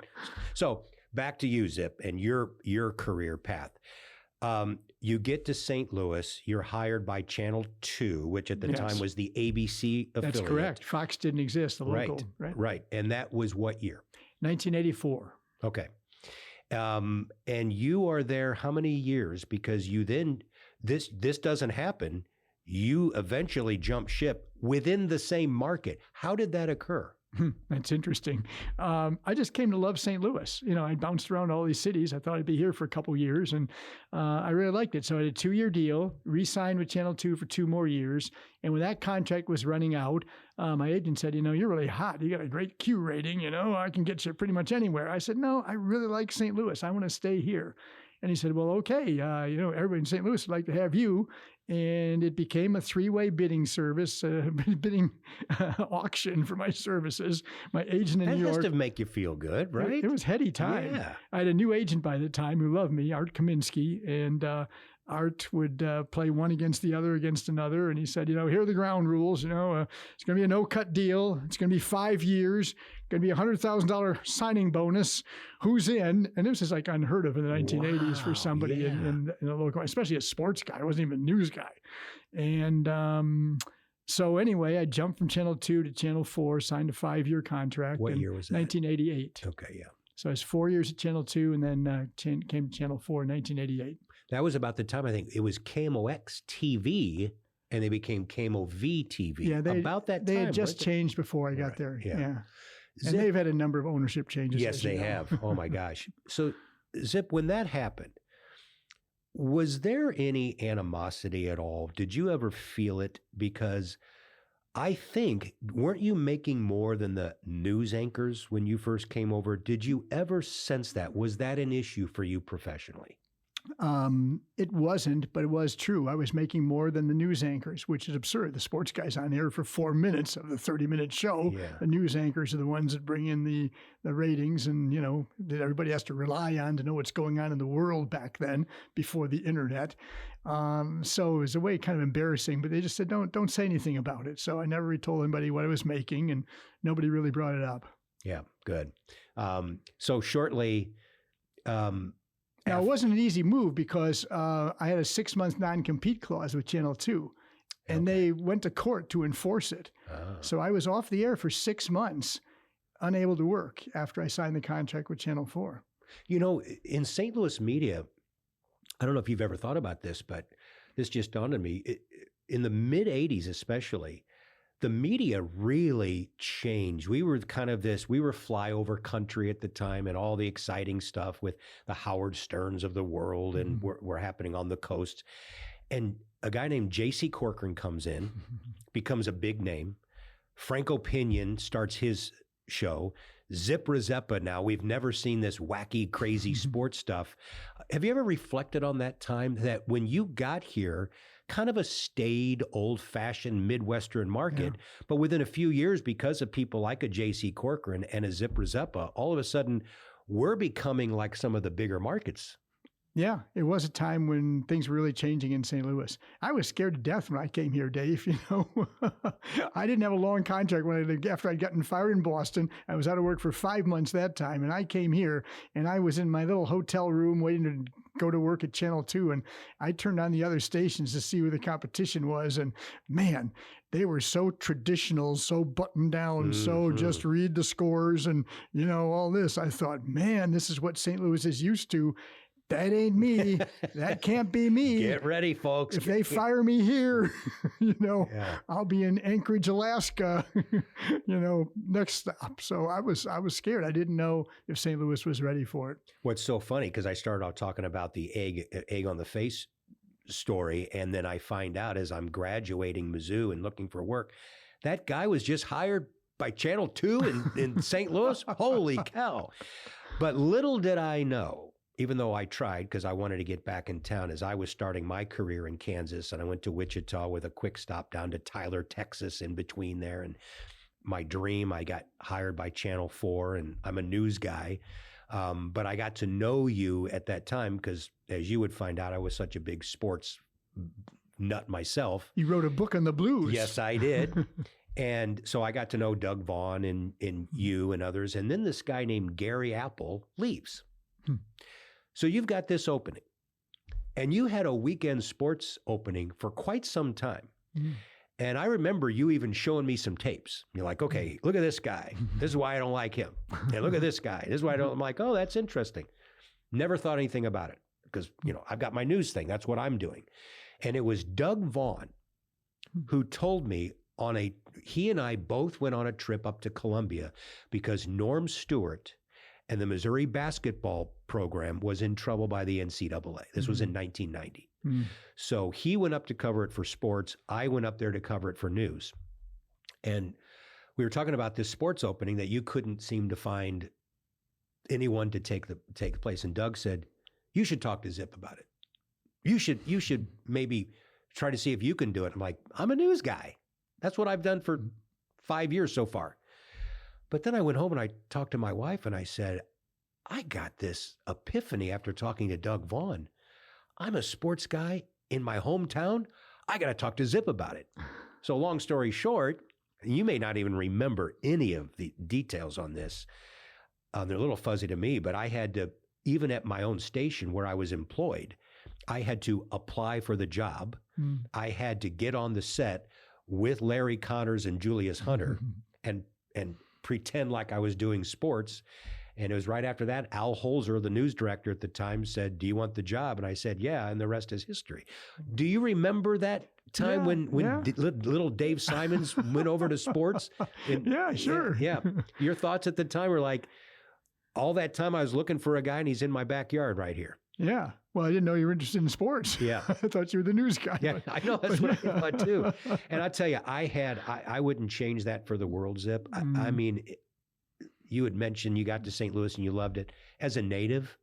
So back to you, Zip, and your career path. You get to St. Louis. You're hired by Channel 2, which at the Yes. time was the ABC affiliate. That's correct. Fox didn't exist, the local. Right. And that was what year? 1984. Okay. And you are there how many years? Because you then, this doesn't happen. You eventually jump ship within the same market. How did that occur? That's interesting. I just came to love St. Louis. I bounced around all these cities. I thought I'd be here for a couple years, and I really liked it. So I had a 2-year deal, re-signed with Channel 2 for 2 more years. And when that contract was running out, my agent said, you're really hot. You got a great Q rating. I can get you pretty much anywhere. I said, no, I really like St. Louis. I want to stay here. And he said, well, okay, everybody in St. Louis would like to have you. And it became a 3-way bidding service, bidding auction for my services. My agent in New York. That has to make you feel good, right? It was heady time. Yeah. I had a new agent by the time who loved me, Art Kaminsky, and Art would play one against the other against another. And he said, here are the ground rules. It's going to be a no-cut deal. It's going to be 5 years. Going to be a $100,000 signing bonus. Who's in? And this was like unheard of in the 1980s for somebody in a local, especially a sports guy. I wasn't even a news guy. And so anyway, I jumped from Channel 2 to Channel 4, signed a 5-year contract. What year was that? 1988. Okay, yeah. So I was 4 years at Channel 2 and then came to Channel 4 in 1988. That was about the time, I think, it was KMOX TV, and they became KMOV TV. Yeah, about that time. They had just changed before I got there. Yeah. And they've had a number of ownership changes. Yes, they have. Oh, my gosh. So, Zip, when that happened, was there any animosity at all? Did you ever feel it? Because I think, weren't you making more than the news anchors when you first came over? Did you ever sense that? Was that an issue for you professionally? It wasn't, but it was true. I was making more than the news anchors, which is absurd. The sports guys on air for 4 minutes of the 30-minute show. Yeah. The news anchors are the ones that bring in the ratings and, that everybody has to rely on to know what's going on in the world back then before the internet. So it was a way kind of embarrassing, but they just said, don't say anything about it. So I never really told anybody what I was making, and nobody really brought it up. Yeah, good. So shortly... Now, it wasn't an easy move because I had a 6-month non-compete clause with Channel 2, and they went to court to enforce it. Oh. So I was off the air for 6 months, unable to work after I signed the contract with Channel 4. In St. Louis media, I don't know if you've ever thought about this, but this just dawned on me. In the mid-'80s especially, the media really changed. We were we were flyover country at the time, and all the exciting stuff with the Howard Sterns of the world and were happening on the coast. And a guy named J.C. Corcoran comes in, becomes a big name. Franco Pinion starts his show. Zip Rzeppa now. We've never seen this wacky, crazy sports stuff. Have you ever reflected on that time, that when you got here, kind of a staid, old-fashioned Midwestern market, but within a few years, because of people like a J.C. Corcoran and a Zip Rzeppa, all of a sudden, we're becoming like some of the bigger markets. Yeah, it was a time when things were really changing in St. Louis. I was scared to death when I came here, Dave. I didn't have a long contract after I'd gotten fired in Boston. I was out of work for 5 months that time, and I came here, and I was in my little hotel room waiting to go to work at Channel 2, and I turned on the other stations to see where the competition was, and man, they were so traditional, so buttoned down, so just read the scores and, all this. I thought, man, this is what St. Louis is used to. That ain't me. That can't be me. Get ready, folks. If they fire me here, I'll be in Anchorage, Alaska, next stop. So I was scared. I didn't know if St. Louis was ready for it. What's so funny, because I started out talking about the egg on the face story, and then I find out as I'm graduating Mizzou and looking for work, that guy was just hired by Channel 2 in St. Louis. Holy cow. But little did I know even though I tried because I wanted to get back in town as I was starting my career in Kansas, and I went to Wichita with a quick stop down to Tyler, Texas in between there. And my dream, I got hired by Channel 4, and I'm a news guy. But I got to know you at that time because, as you would find out, I was such a big sports nut myself. You wrote a book on the Blues. Yes, I did. And so I got to know Doug Vaughn and you and others. And then this guy named Gary Apple leaves. So you've got this opening. And you had a weekend sports opening for quite some time. And I remember you even showing me some tapes. You're like, okay, look at this guy. This is why I don't like him. And look at this guy. This is why I don't. I'm like, oh, that's interesting. Never thought anything about it because, I've got my news thing. That's what I'm doing. And it was Doug Vaughn who told me he and I both went on a trip up to Columbia because Norm Stewart and the Missouri basketball program was in trouble by the NCAA. This was in 1990. So he went up to cover it for sports. I went up there to cover it for news. And we were talking about this sports opening that you couldn't seem to find anyone to take the place. And Doug said, you should talk to Zip about it. You should maybe try to see if you can do it. I'm like, I'm a news guy. That's what I've done for 5 years so far. But then I went home and I talked to my wife and I said, I got this epiphany after talking to Doug Vaughn. I'm a sports guy in my hometown. I got to talk to Zip about it. So long story short, you may not even remember any of the details on this. They're a little fuzzy to me, but I had to, even at my own station where I was employed, I had to apply for the job. I had to get on the set with Larry Connors and Julius Hunter and pretend like I was doing sports. And it was right after that, Al Holzer, the news director at the time, said, do you want the job? And I said, yeah, and the rest is history. Do you remember that time when little Dave Simons went over to sports? Yeah, sure. Yeah. Your thoughts at the time were like, all that time I was looking for a guy and he's in my backyard right here. Yeah. Well, I didn't know you were interested in sports. Yeah. I thought you were the news guy. Yeah, I know. That's what I thought too. And I tell you, I wouldn't change that for the world, Zip. I mean, you had mentioned you got to St. Louis and you loved it. As a native,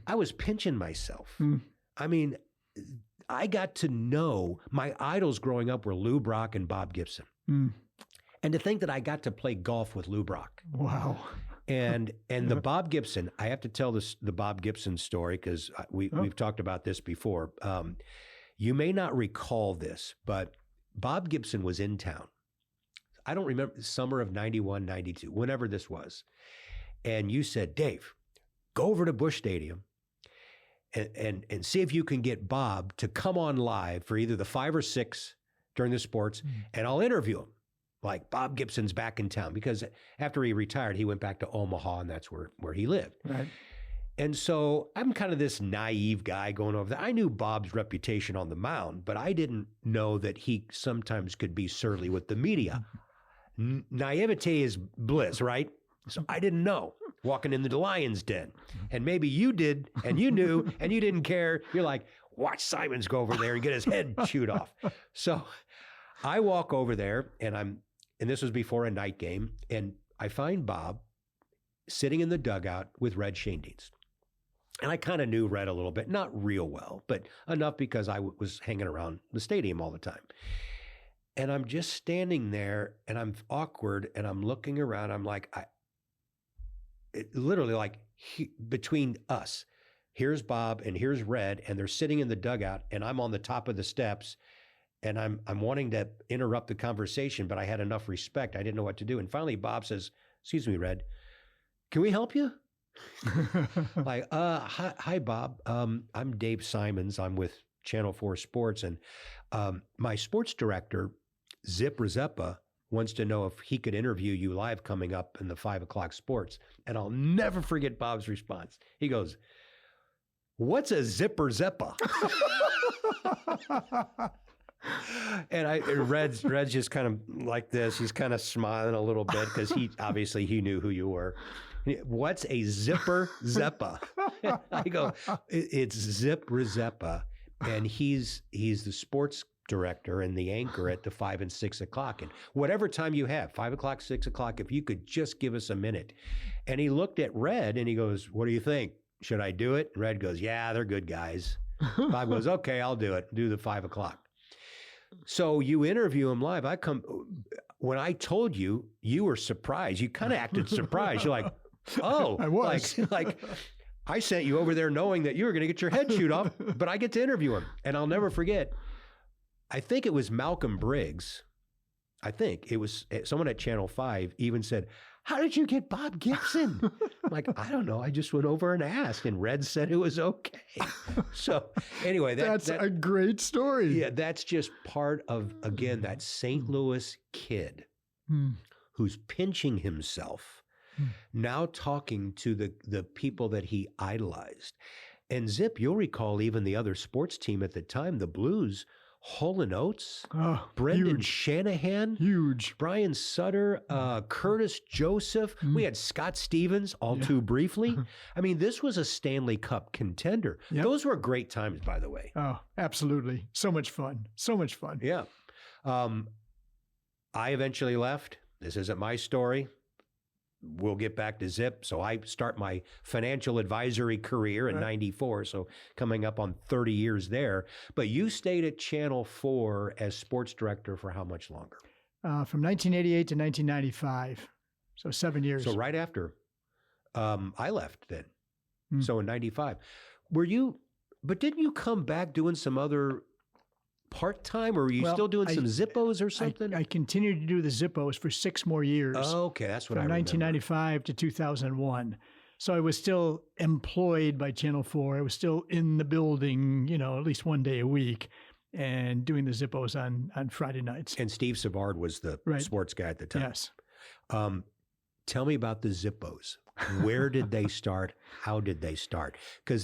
I was pinching myself. I mean, I got to know my idols growing up were Lou Brock and Bob Gibson. And to think that I got to play golf with Lou Brock. Wow. And the Bob Gibson, I have to tell the Bob Gibson story because we've talked about this before. You may not recall this, but Bob Gibson was in town. I don't remember, summer of 91, 92, whenever this was. And you said, Dave, go over to Busch Stadium and see if you can get Bob to come on live for either the 5 or 6 during the sports, and I'll interview him. Like, Bob Gibson's back in town, because after he retired, he went back to Omaha, and that's where he lived. Right. And so I'm kind of this naive guy going over there. I knew Bob's reputation on the mound, but I didn't know that he sometimes could be surly with the media. Naivete is bliss, right? So I didn't know, walking into the lion's den. And maybe you did, and you knew, and you didn't care. You're like, watch Simons go over there and get his head chewed off. So I walk over there, and this was before a night game, and I find Bob sitting in the dugout with Red Schoendienst. And I kind of knew Red a little bit, not real well, but enough because I was hanging around the stadium all the time. And I'm just standing there, and I'm awkward, and I'm looking around. I'm like, literally like between us, here's Bob and here's Red, and they're sitting in the dugout, and I'm on the top of the steps, and I'm wanting to interrupt the conversation, but I had enough respect. I didn't know what to do. And finally, Bob says, excuse me, Red, can we help you? Like, hi, Bob. I'm Dave Simons. I'm with Channel 4 Sports, and my sports director, Zip Rzeppa, wants to know if he could interview you live coming up in the 5 o'clock sports. And I'll never forget Bob's response. He goes, what's a Zip Rzeppa? And Red's just kind of like this. He's kind of smiling a little bit because he knew who you were. What's a Zipper Rzeppa? I go, it's Zip Rzeppa, and he's the sports director and the anchor at the 5 and 6 o'clock. And whatever time you have, 5 o'clock, 6 o'clock, if you could just give us a minute. And he looked at Red and he goes, what do you think? should I do it? Red goes, yeah, they're good guys. Bob goes, okay, I'll do it. Do the 5 o'clock. So you interview him live. When I told you, you were surprised. You kind of acted surprised. You're like, oh, I was. like I sent you over there knowing that you were going to get your head chewed off, but I get to interview him. And I'll never forget, I think it was Malcolm Briggs. I think it was someone at Channel 5 even said, how did you get Bob Gibson? I'm like, I don't know. I just went over and asked, and Red said it was okay. So anyway, that's a great story. Yeah, that's just part of, again, that St. Louis kid who's pinching himself, now talking to the people that he idolized. And Zip, you'll recall even the other sports team at the time, the Blues, Hall & Oates, Brendan Shanahan, huge, Brian Sutter, Curtis Joseph. We had Scott Stevens, all too briefly. I mean, this was a Stanley Cup contender. Yep. Those were great times, by the way. Oh, absolutely. So much fun. So much fun. Yeah. I eventually left. This isn't my story. We'll get back to Zip. So I start my financial advisory career in 94. So coming up on 30 years there. But you stayed at Channel 4 as sports director for how much longer? From 1988 to 1995. So 7 years. So right after I left then. So in 95. But didn't you come back doing some other part-time, or were you still doing some Zippos or something? I continued to do the Zippos for 6 more years. Oh, okay, that's what I remember. From 1995 to 2001. So I was still employed by Channel 4. I was still in the building, at least one day a week, and doing the Zippos on Friday nights. And Steve Savard was the sports guy at the time. Yes. Tell me about the Zippos. Where did they start? How did they start? Because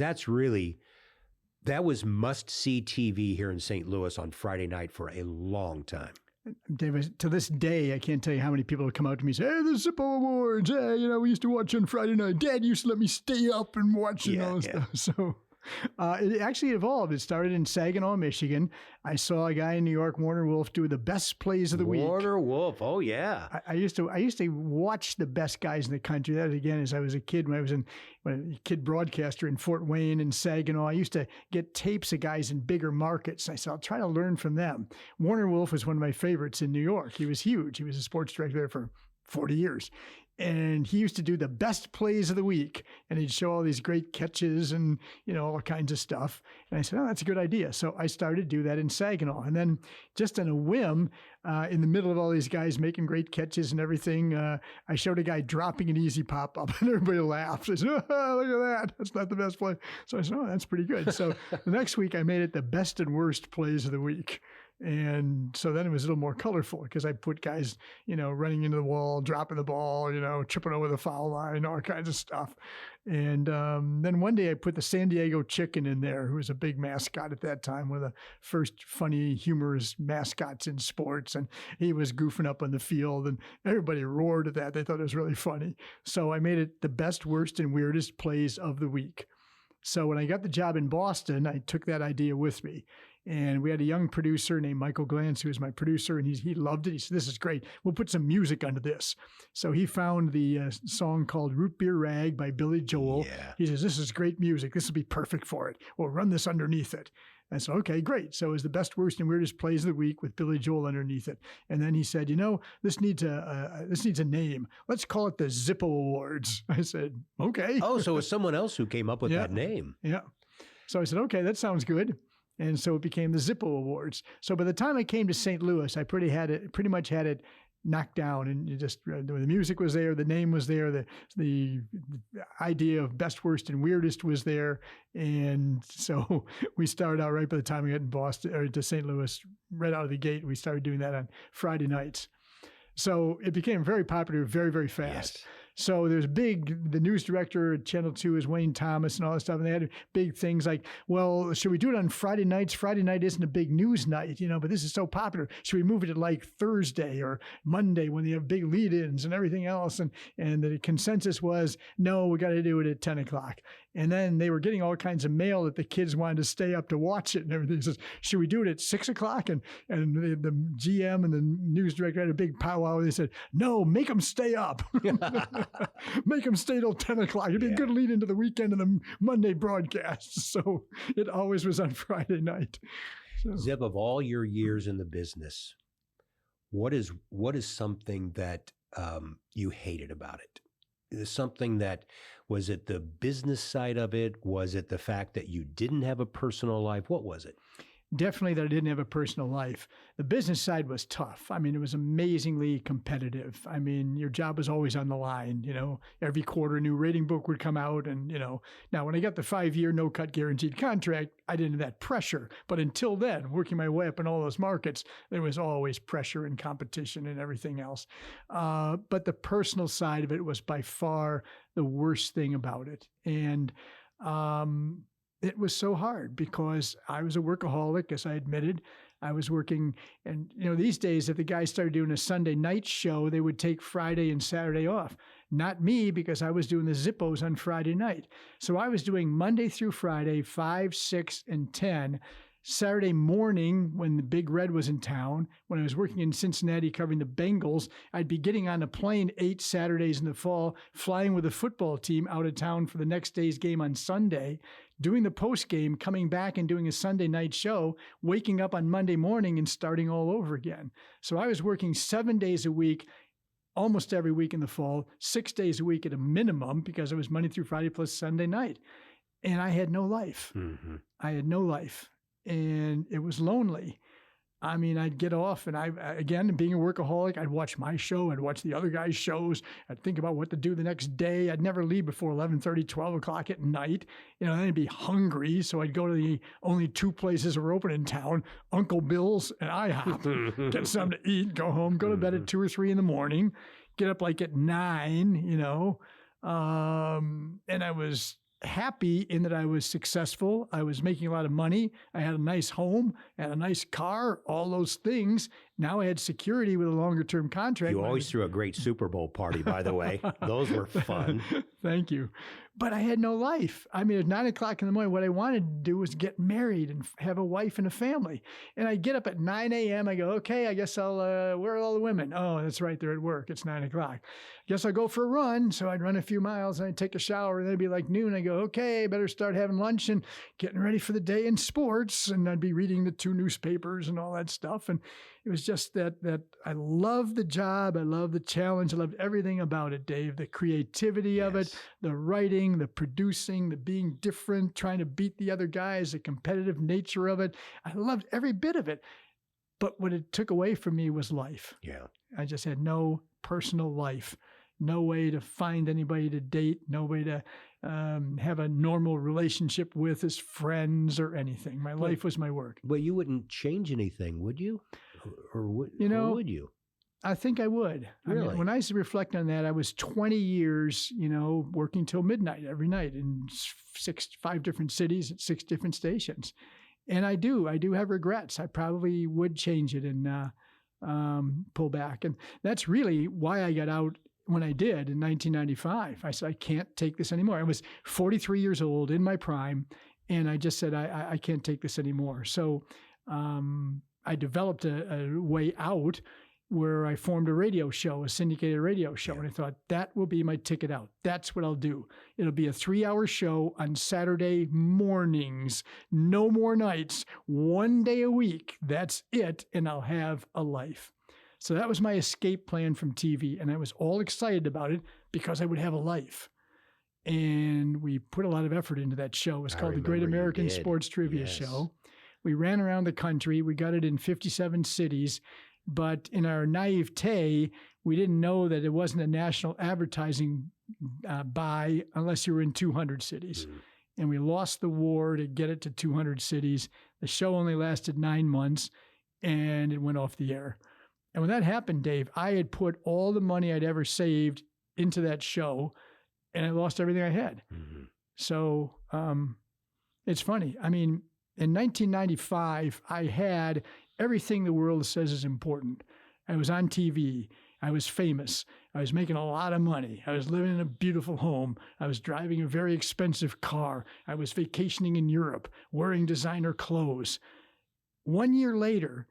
that was must-see TV here in St. Louis on Friday night for a long time. David, to this day, I can't tell you how many people have come out to me and say, hey, the Zippo Awards, hey, we used to watch on Friday night. Dad used to let me stay up and watch all this stuff. So it actually evolved. It started in Saginaw, Michigan. I saw a guy in New York, Warner Wolf, do the best plays of the week. Warner Wolf, oh yeah. I used to watch the best guys in the country. That again, as I was a kid, when I was a kid broadcaster in Fort Wayne and Saginaw, I used to get tapes of guys in bigger markets. I said, I'll try to learn from them. Warner Wolf was one of my favorites in New York. He was huge. He was a sports director there for 40 years. And he used to do the best plays of the week. And he'd show all these great catches and, all kinds of stuff. And I said, oh, that's a good idea. So I started to do that in Saginaw. And then just on a whim, in the middle of all these guys making great catches and everything, I showed a guy dropping an easy pop-up and everybody laughed. I said, oh, look at that. That's not the best play. So I said, oh, that's pretty good. So the next week I made it the best and worst plays of the week. And so then it was a little more colorful because I put guys, running into the wall, dropping the ball, tripping over the foul line, all kinds of stuff. And then one day I put the San Diego Chicken in there, who was a big mascot at that time, one of the first funny, humorous mascots in sports. And he was goofing up on the field and everybody roared at that. They thought it was really funny. So I made it the best, worst, and weirdest plays of the week. So when I got the job in Boston, I took that idea with me. And we had a young producer named Michael Glantz, who was my producer, and he loved it. He said, this is great. We'll put some music under this. So he found the song called Root Beer Rag by Billy Joel. Yeah. He says, this is great music. This will be perfect for it. We'll run this underneath it. And so, okay, great. So it was the best, worst, and weirdest plays of the week with Billy Joel underneath it. And then he said, this needs a name. Let's call it the Zippo Awards. I said, okay. Oh, so it was someone else who came up with that name. Yeah. So I said, okay, that sounds good. And so it became the Zippo Awards. So by the time I came to St. Louis, I pretty much had it knocked down, and the music was there, the name was there, the idea of best, worst, and weirdest was there. And so we started out right by the time we got in Boston or to St. Louis, right out of the gate. We started doing that on Friday nights. So it became very popular very, very fast. Yes. So there's the news director at Channel 2 is Wayne Thomas and all that stuff. And they had big things like, well, should we do it on Friday nights? Friday night isn't a big news night, but this is so popular. Should we move it to like Thursday or Monday when they have big lead-ins and everything else? And the consensus was, no, we got to do it at 10 o'clock. And then they were getting all kinds of mail that the kids wanted to stay up to watch it and everything. He says, should we do it at 6 o'clock? And the GM and the news director had a big powwow. They said, no, make them stay up. Make them stay till 10 o'clock. It'd be a good lead into the weekend and the Monday broadcast. So it always was on Friday night. So. Zip, of all your years in the business, what is something that you hated about it? Is something that, was it the business side of it? Was it the fact that you didn't have a personal life? What was it? Definitely that I didn't have a personal life. The business side was tough. I mean, it was amazingly competitive. I mean, your job was always on the line. You know, every quarter a new rating book would come out. And, you know, now when I got the 5-year no-cut guaranteed contract, I didn't have that pressure. But until then, working my way up in all those markets, there was always pressure and competition and everything else. But the personal side of it was by far the worst thing about it. And it was so hard because I was a workaholic, as I admitted. I was working, and you know, these days, if the guys started doing a Sunday night show, they would take Friday and Saturday off. Not me, because I was doing the Zippos on Friday night. So I was doing Monday through Friday, 5, 6, and 10. Saturday morning, when the Big Red was in town, when I was working in Cincinnati covering the Bengals, I'd be getting on a plane 8 Saturdays in the fall, flying with the football team out of town for the next day's game on Sunday, doing the post game, coming back and doing a Sunday night show, waking up on Monday morning and starting all over again. So I was working 7 days a week, almost every week in the fall, 6 days a week at a minimum, because it was Monday through Friday plus Sunday night. And I had no life. Mm-hmm. I had no life. And it was lonely. I mean, I'd get off and again, being a workaholic, I'd watch my show, I'd watch the other guys' shows, I'd think about what to do the next day. I'd never leave before 11:30, 12 o'clock at night. You know, then I'd be hungry. So I'd go to the only 2 places that were open in town, Uncle Bill's and IHOP, get something to eat, go home, go to bed at 2 or 3 in the morning, get up like at 9, you know. And I was happy in that I was successful. I was making a lot of money. I had a nice home, I had a nice car, all those things. Now I had security with a longer term contract. You always threw a great Super Bowl party, by the way. Those were fun. Thank you. But I had no life. I mean, at 9 o'clock in the morning, what I wanted to do was get married and have a wife and a family. And I get up at 9 a.m. I go, okay, I guess I'll, where are all the women? Oh, that's right, they're at work. It's 9 o'clock. Guess I'll go for a run. So I'd run a few miles and I'd take a shower, and then it'd be like noon. I go, okay, better start having lunch and getting ready for the day in sports. And I'd be reading the 2 newspapers and all that stuff. And it was just that I loved the job. I loved the challenge. I loved everything about it, Dave. The creativity of it, the writing, the producing, the being different, trying to beat the other guys, the competitive nature of it. I loved every bit of it. But what it took away from me was life. Yeah. I just had no personal life, no way to find anybody to date, no way to have a normal relationship with as friends or anything. My life was my work. But you wouldn't change anything, would you? Or would you? I think I would. Really? I mean, when I reflect on that, I was 20 years, you know, working till midnight every night in 5 different cities at 6 different stations. And I do have regrets. I probably would change it and pull back. And that's really why I got out when I did in 1995. I said, I can't take this anymore. I was 43 years old in my prime. And I just said, I can't take this anymore. So I developed a way out where I formed a radio show, a syndicated radio show. And I thought, that will be my ticket out. That's what I'll do. It'll be a 3-hour show on Saturday mornings, no more nights, 1 day a week. That's it. And I'll have a life. So that was my escape plan from TV. And I was all excited about it because I would have a life. And we put a lot of effort into that show. It was called the Great American Sports Trivia Show. We ran around the country. We got it in 57 cities. But in our naivete, we didn't know that it wasn't a national advertising buy unless you were in 200 cities. Mm-hmm. And we lost the war to get it to 200 cities. The show only lasted 9 months, and it went off the air. And when that happened, Dave, I had put all the money I'd ever saved into that show, and I lost everything I had. Mm-hmm. So it's funny. I mean, in 1995, I had everything the world says is important. I was on TV. I was famous. I was making a lot of money. I was living in a beautiful home. I was driving a very expensive car. I was vacationing in Europe, wearing designer clothes. 1 year later,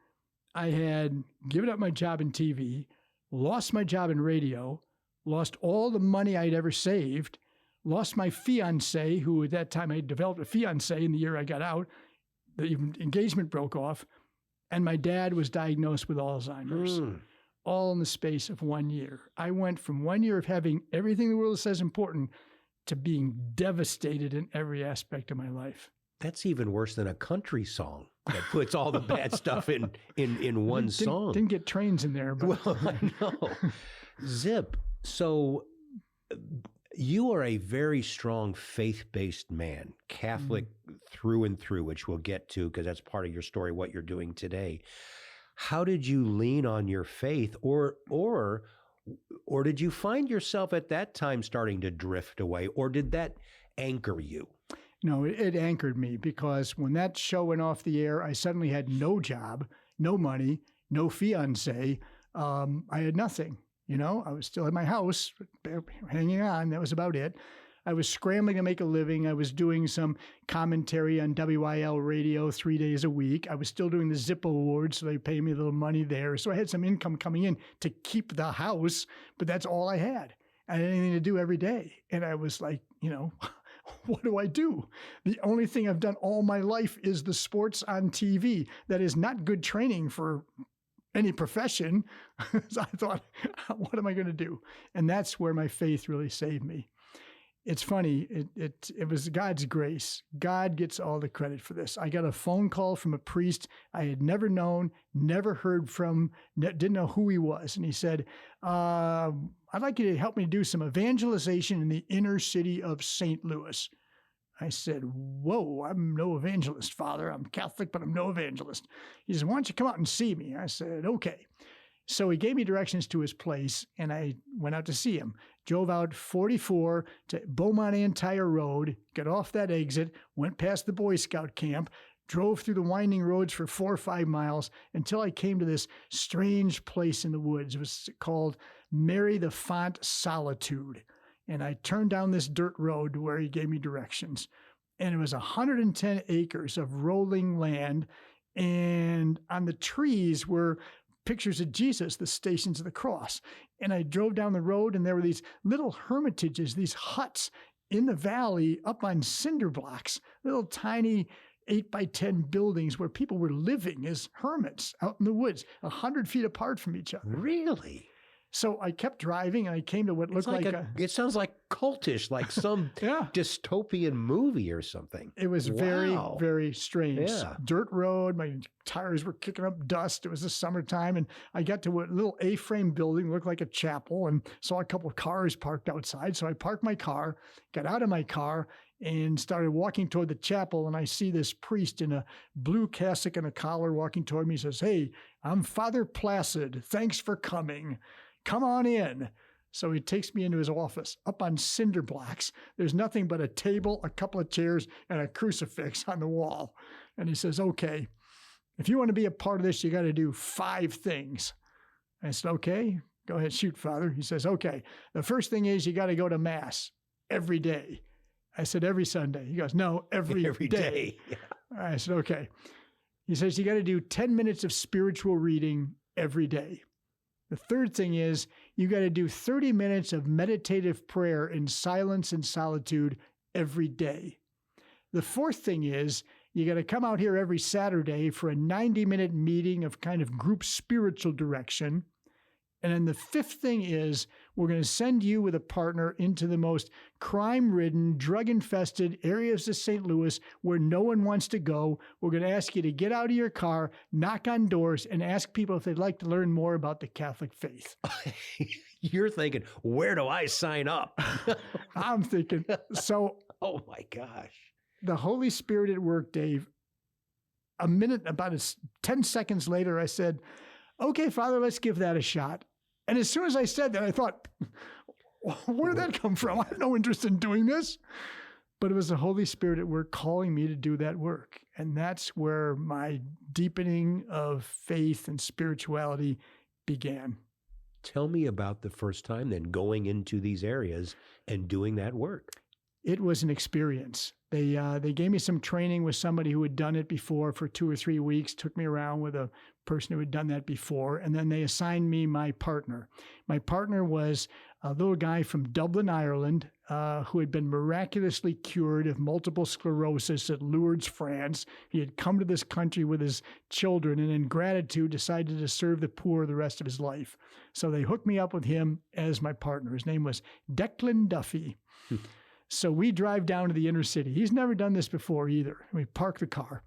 I had given up my job in TV, lost my job in radio, lost all the money I'd ever saved, lost my fiance, who at that time I developed a fiance in the year I got out. The engagement broke off, and my dad was diagnosed with Alzheimer's, all in the space of 1 year. I went from 1 year of having everything the world says important to being devastated in every aspect of my life. That's even worse than a country song that puts all the bad stuff in one song. Didn't get trains in there. But... Well, I know. Zip, so you are a very strong faith-based man, Catholic through and through, which we'll get to because that's part of your story, what you're doing today. How did you lean on your faith, or did you find yourself at that time starting to drift away, or did that anchor you? No, it anchored me because when that show went off the air, I suddenly had no job, no money, no fiance. I had nothing. You know, I was still at my house, hanging on. That was about it. I was scrambling to make a living. I was doing some commentary on WIL radio 3 days a week. I was still doing the Zip Awards, so they paid me a little money there. So I had some income coming in to keep the house, but that's all I had. I had anything to do every day. And I was like, you know, what do I do? The only thing I've done all my life is the sports on TV. That is not good training for any profession. So I thought, what am I going to do? And that's where my faith really saved me. It's funny. It was God's grace. God gets all the credit for this. I got a phone call from a priest I had never known, never heard from, didn't know who he was. And he said, I'd like you to help me do some evangelization in the inner city of St. Louis. I said, whoa, I'm no evangelist, Father. I'm Catholic, but I'm no evangelist. He said, why don't you come out and see me? I said, okay. So he gave me directions to his place, and I went out to see him. Drove out 44 to Beaumont Antire Road, got off that exit, went past the Boy Scout camp, drove through the winding roads for 4 or 5 miles until I came to this strange place in the woods. It was called Mary the Font Solitude. And I turned down this dirt road to where he gave me directions. And it was 110 acres of rolling land. And on the trees were pictures of Jesus, the Stations of the Cross. And I drove down the road, and there were these little hermitages, these huts in the valley up on cinder blocks, little tiny 8x10 buildings where people were living as hermits out in the woods, 100 feet apart from each other. Really? So I kept driving, and I came to what looked like it sounds like cultish, like some dystopian movie or something. It was very, very strange. Yeah. Dirt road. My tires were kicking up dust. It was the summertime, and I got to a little A-frame building, looked like a chapel, and saw a couple of cars parked outside. So I parked my car, got out of my car, and started walking toward the chapel. And I see this priest in a blue cassock and a collar walking toward me. He says, "Hey, I'm Father Placid. Thanks for coming. Come on in." So he takes me into his office up on cinder blocks. There's nothing but a table, a couple of chairs, and a crucifix on the wall. And he says, "Okay, if you want to be a part of this, you got to do 5 things." I said, "Okay, go ahead, shoot, Father." He says, "Okay, the first thing is you got to go to Mass every day." I said, "Every Sunday." He goes, "No, every day." Yeah. I said, "Okay." He says, "You got to do 10 minutes of spiritual reading every day. The third thing is you got to do 30 minutes of meditative prayer in silence and solitude every day. The fourth thing is you got to come out here every Saturday for a 90-minute meeting of kind of group spiritual direction. And then the fifth thing is we're going to send you with a partner into the most crime-ridden, drug-infested areas of St. Louis where no one wants to go. We're going to ask you to get out of your car, knock on doors, and ask people if they'd like to learn more about the Catholic faith." You're thinking, where do I sign up? I'm thinking, so... Oh, my gosh. The Holy Spirit at work, Dave. About 10 seconds later, I said, "Okay, Father, let's give that a shot." And as soon as I said that, I thought, where did that come from? I have no interest in doing this. But it was the Holy Spirit at work calling me to do that work. And that's where my deepening of faith and spirituality began. Tell me about the first time then going into these areas and doing that work. it was an experience. They gave me some training with somebody who had done it before for 2 or 3 weeks, took me around with a person who had done that before, and then they assigned me my partner. My partner was a little guy from Dublin, Ireland, who had been miraculously cured of multiple sclerosis at Lourdes, France. He had come to this country with his children and in gratitude decided to serve the poor the rest of his life. So they hooked me up with him as my partner. His name was Declan Duffy. So we drive down to the inner city. He's never done this before either. We park the car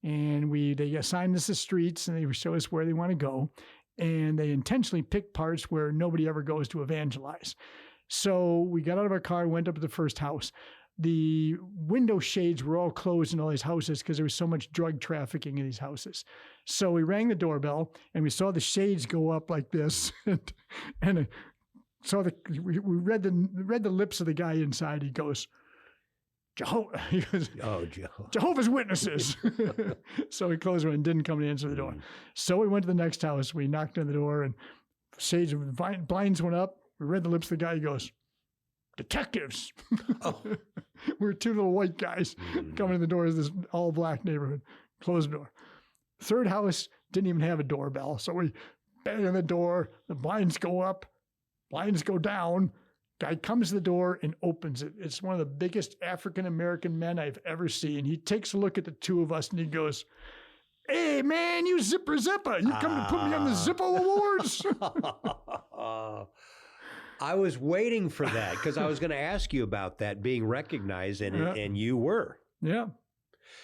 and they assign us the streets and they show us where they want to go. And they intentionally pick parts where nobody ever goes to evangelize. So we got out of our car, went up to the first house. The window shades were all closed in all these houses because there was so much drug trafficking in these houses. So we rang the doorbell and we saw the shades go up like this. and we read the lips of the guy inside. He goes, Jehovah's Witnesses. So we closed it and didn't come to answer the door. So we went to the next house. We knocked on the door and shades of blinds went up. We read the lips of the guy. He goes, detectives. Oh. We're 2 little white guys coming in the door of this all black neighborhood. Closed the door. Third house didn't even have a doorbell. So we bang on the door. The blinds go up. Blinds go down. Guy comes to the door and opens it. It's one of the biggest African-American men I've ever seen. He takes a look at the 2 of us and he goes, hey, man, you Zip Rzeppa. You come to put me on the Zippo Awards? I was waiting for that because I was going to ask you about that being recognized, and you were. Yeah.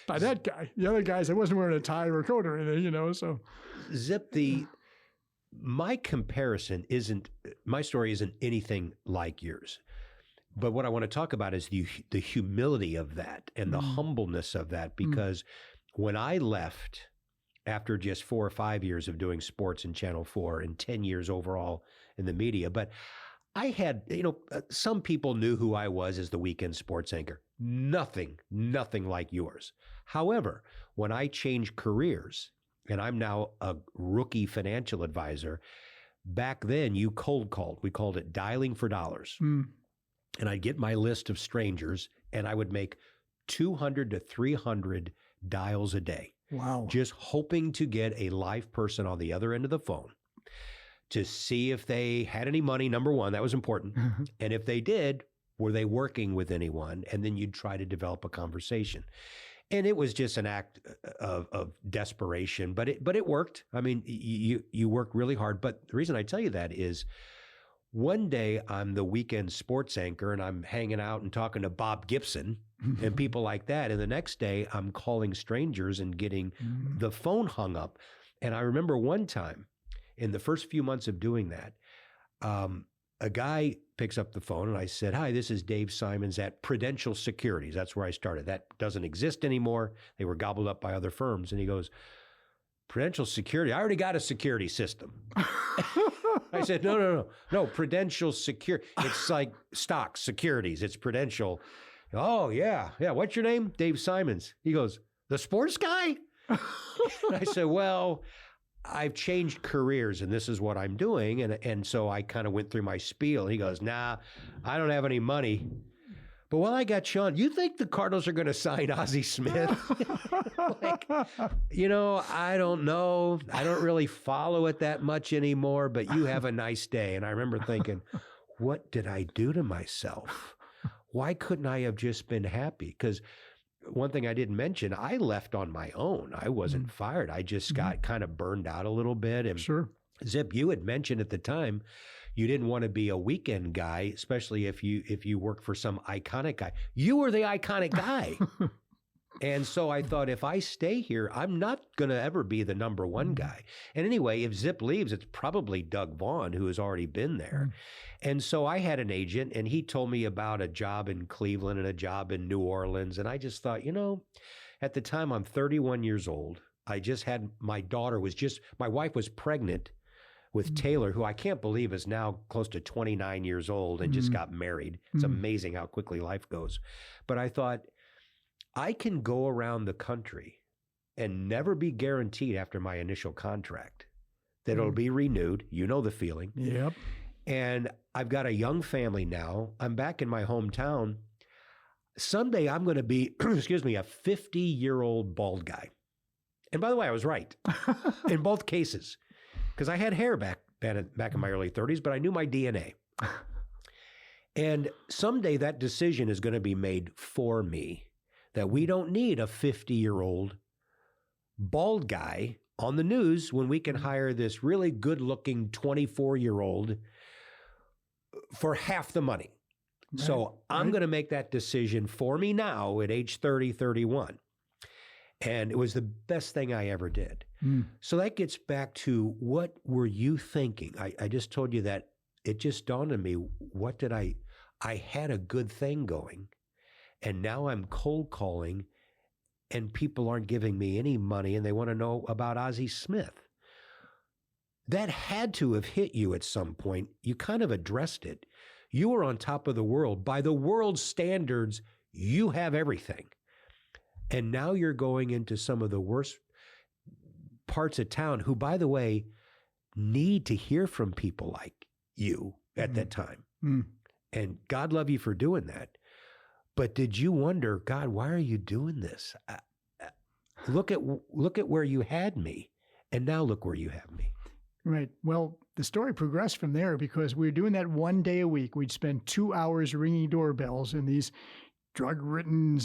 By that guy. The other guys, I wasn't wearing a tie or a coat or anything, so. Zip, my story isn't anything like yours. But what I want to talk about is the humility of that and the humbleness of that, because when I left after just 4 or 5 years of doing sports in Channel 4 and 10 years overall in the media, but I had, some people knew who I was as the weekend sports anchor. Nothing like yours. However, when I changed careers, and I'm now a rookie financial advisor, back then you cold called. We called it dialing for dollars. And I'd get my list of strangers and I would make 200 to 300 dials a day. Wow. Just hoping to get a live person on the other end of the phone to see if they had any money, number one, that was important. And if they did, were they working with anyone? And then you'd try to develop a conversation. And it was just an act of desperation, but it worked. I mean, you worked really hard. But the reason I tell you that is one day I'm the weekend sports anchor and I'm hanging out and talking to Bob Gibson and people like that. And the next day I'm calling strangers and getting the phone hung up. And I remember one time in the first few months of doing that, a guy picks up the phone and I said, hi, this is Dave Simons at Prudential Securities. That's where I started. That doesn't exist anymore. They were gobbled up by other firms. And he goes, Prudential Security? I already got a security system. I said, no, Prudential Security. It's like stocks, securities. It's Prudential. Oh, yeah. What's your name? Dave Simons. He goes, the sports guy? I said, well, I've changed careers and this is what I'm doing. And so I kind of went through my spiel. He goes, nah, I don't have any money. But while I got you on, you think the Cardinals are going to sign Ozzie Smith? I don't know. I don't really follow it that much anymore, but you have a nice day. And I remember thinking, what did I do to myself? Why couldn't I have just been happy? Because one thing I didn't mention, I left on my own. I wasn't fired. I just got kind of burned out a little bit. And sure. Zip, you had mentioned at the time you didn't want to be a weekend guy, especially if you work for some iconic guy. You were the iconic guy. And so I thought, if I stay here, I'm not going to ever be the number one guy. And anyway, if Zip leaves, it's probably Doug Vaughn, who has already been there. And so I had an agent, and he told me about a job in Cleveland and a job in New Orleans. And I just thought, at the time, I'm 31 years old. I just had, my wife was pregnant with Taylor, who I can't believe is now close to 29 years old and just got married. It's amazing how quickly life goes. But I thought, I can go around the country and never be guaranteed after my initial contract that it'll be renewed. You know the feeling. Yep. And I've got a young family now. I'm back in my hometown. someday I'm going to be, excuse me, a 50-year-old bald guy. And by the way, I was right in both cases because I had hair back in my early 30s, but I knew my DNA. And someday that decision is going to be made for me, that we don't need a 50-year-old bald guy on the news when we can hire this really good-looking 24-year-old for half the money. Right. So I'm going to make that decision for me now at age 30, 31. And it was the best thing I ever did. So that gets back to, what were you thinking? I just told you that it just dawned on me, what did I had a good thing going, and now I'm cold calling and people aren't giving me any money and they want to know about Ozzie Smith. That had to have hit you at some point. You kind of addressed it. You were on top of the world. By the world's standards, you have everything. And now you're going into some of the worst parts of town who, by the way, need to hear from people like you at that time. And God love you for doing that. But did you wonder, God, why are you doing this? Look at where you had me, and now look where you have me. Right. Well, the story progressed from there because we were doing that one day a week. We'd spend 2 hours ringing doorbells in these drug-ridden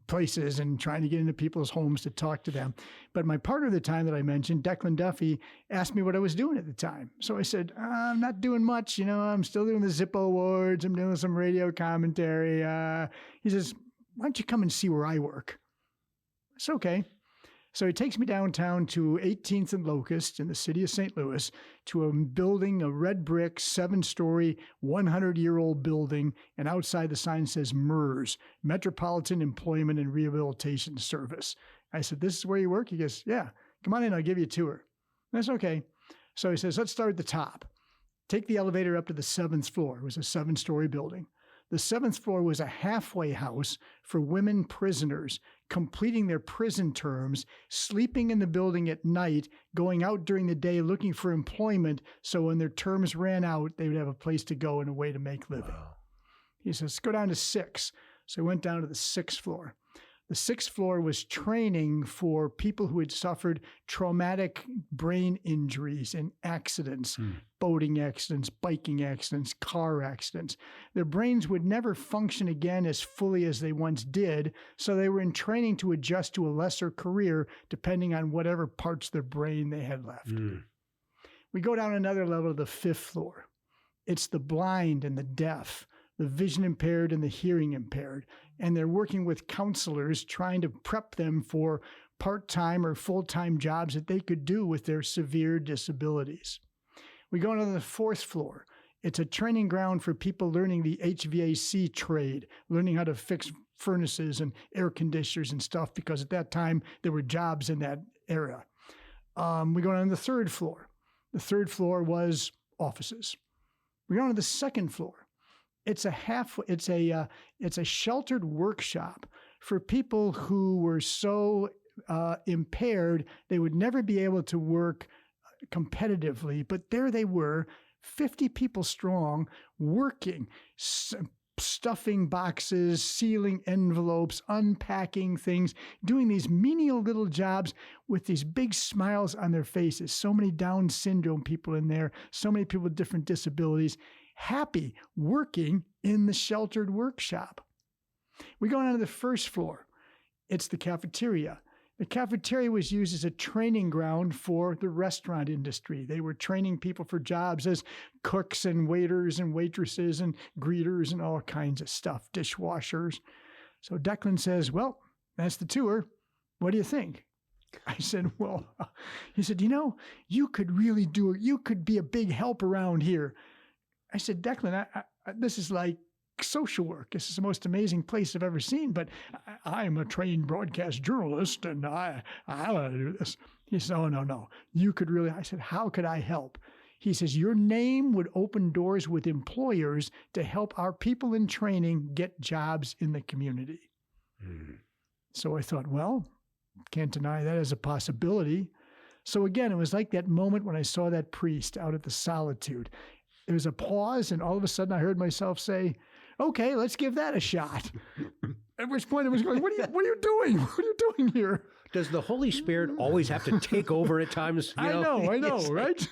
places and trying to get into people's homes to talk to them. But my partner at the time that I mentioned, Declan Duffy, asked me what I was doing at the time. So I said, I'm not doing much. I'm still doing the Zip Awards. I'm doing some radio commentary. He says, why don't you come and see where I work? It's okay. So he takes me downtown to 18th and Locust in the city of St. Louis to a building, a red brick, 7-story, 100-year-old building. And outside the sign says MERS, Metropolitan Employment and Rehabilitation Service. I said, this is where you work? He goes, yeah, come on in, I'll give you a tour. That's okay. So he says, let's start at the top. Take the elevator up to the 7th floor. It was a 7-story building. The 7th floor was a halfway house for women prisoners completing their prison terms, sleeping in the building at night, going out during the day looking for employment, so when their terms ran out, they would have a place to go and a way to make living. Wow. He says, go down to 6. So I went down to the 6th floor. The 6th floor was training for people who had suffered traumatic brain injuries in accidents, boating accidents, biking accidents, car accidents. Their brains would never function again as fully as they once did, so they were in training to adjust to a lesser career depending on whatever parts of their brain they had left. We go down another level to the 5th floor. It's the blind and the deaf, the vision impaired and the hearing impaired. And they're working with counselors trying to prep them for part-time or full-time jobs that they could do with their severe disabilities. We go to the 4th floor. It's a training ground for people learning the HVAC trade, learning how to fix furnaces and air conditioners and stuff, because at that time there were jobs in that era. We go on the 3rd floor. The 3rd floor was offices. We go on to the 2nd floor. It's a sheltered workshop for people who were so impaired they would never be able to work competitively. But there they were, 50 people strong, working, stuffing boxes, sealing envelopes, unpacking things, doing these menial little jobs with these big smiles on their faces. So many Down syndrome people in there, so many people with different disabilities, happy working in the sheltered workshop. We go on to the 1st floor. It's the cafeteria. The cafeteria was used as a training ground for the restaurant industry. They were training people for jobs as cooks and waiters and waitresses and greeters and all kinds of stuff, dishwashers. So Declan says, well, that's the tour. What do you think? I said, well, he said, you could really do it. You could be a big help around here. I said, Declan, this is like social work. This is the most amazing place I've ever seen, but I'm a trained broadcast journalist and I want to do this. He said, oh, no, you could really. I said, how could I help? He says, your name would open doors with employers to help our people in training get jobs in the community. So I thought, well, can't deny that as a possibility. So again, it was like that moment when I saw that priest out at the Solitude. There was a pause, and all of a sudden I heard myself say, okay, let's give that a shot. At which point I was going, what are you doing? What are you doing here? Does the Holy Spirit always have to take over at times? I know, right?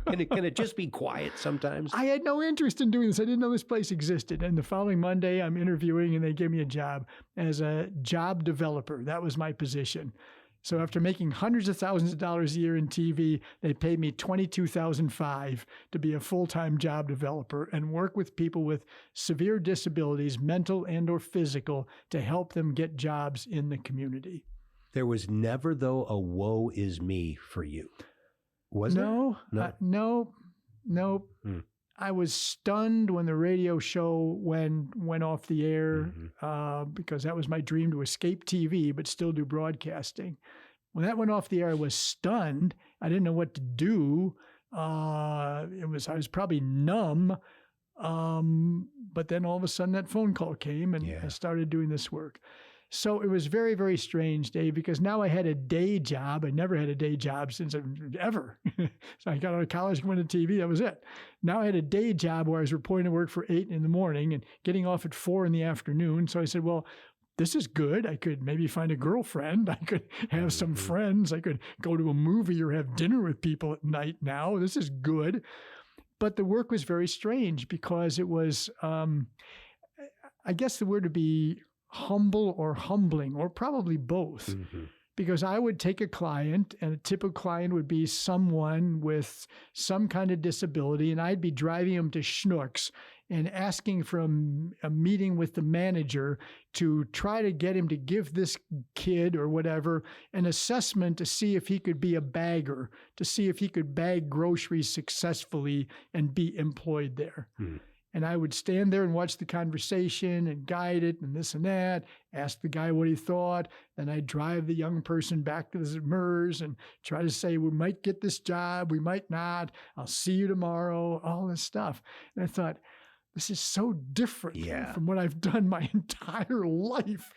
Can it just be quiet sometimes? I had no interest in doing this. I didn't know this place existed. And the following Monday, I'm interviewing, and they gave me a job as a job developer. That was my position. So after making hundreds of thousands of dollars a year in TV, they paid me $22,500 to be a full-time job developer and work with people with severe disabilities, mental and or physical, to help them get jobs in the community. There was never, though, a woe is me for you. Was there? No. I was stunned when the radio show went off the air because that was my dream, to escape TV but still do broadcasting. When that went off the air, I was stunned. I didn't know what to do. I was probably numb. But then all of a sudden that phone call came, and I started doing this work. So it was very, very strange, Dave, because now I had a day job. I never had a day job since ever. So I got out of college, went to TV, that was it. Now I had a day job where I was reporting to work for 8 in the morning and getting off at 4 in the afternoon. So I said, well, this is good. I could maybe find a girlfriend. I could have some friends. I could go to a movie or have dinner with people at night now. This is good. But the work was very strange because it was, I guess the word would be humble or humbling, or probably both. Because I would take a client, and a typical client would be someone with some kind of disability, and I'd be driving them to Schnucks and asking for a meeting with the manager to try to get him to give this kid or whatever an assessment to see if he could be a bagger, to see if he could bag groceries successfully and be employed there. And I would stand there and watch the conversation and guide it and this and that, ask the guy what he thought. Then I'd drive the young person back to the MERS and try to say, we might get this job, we might not, I'll see you tomorrow, all this stuff. And I thought, this is so different from what I've done my entire life.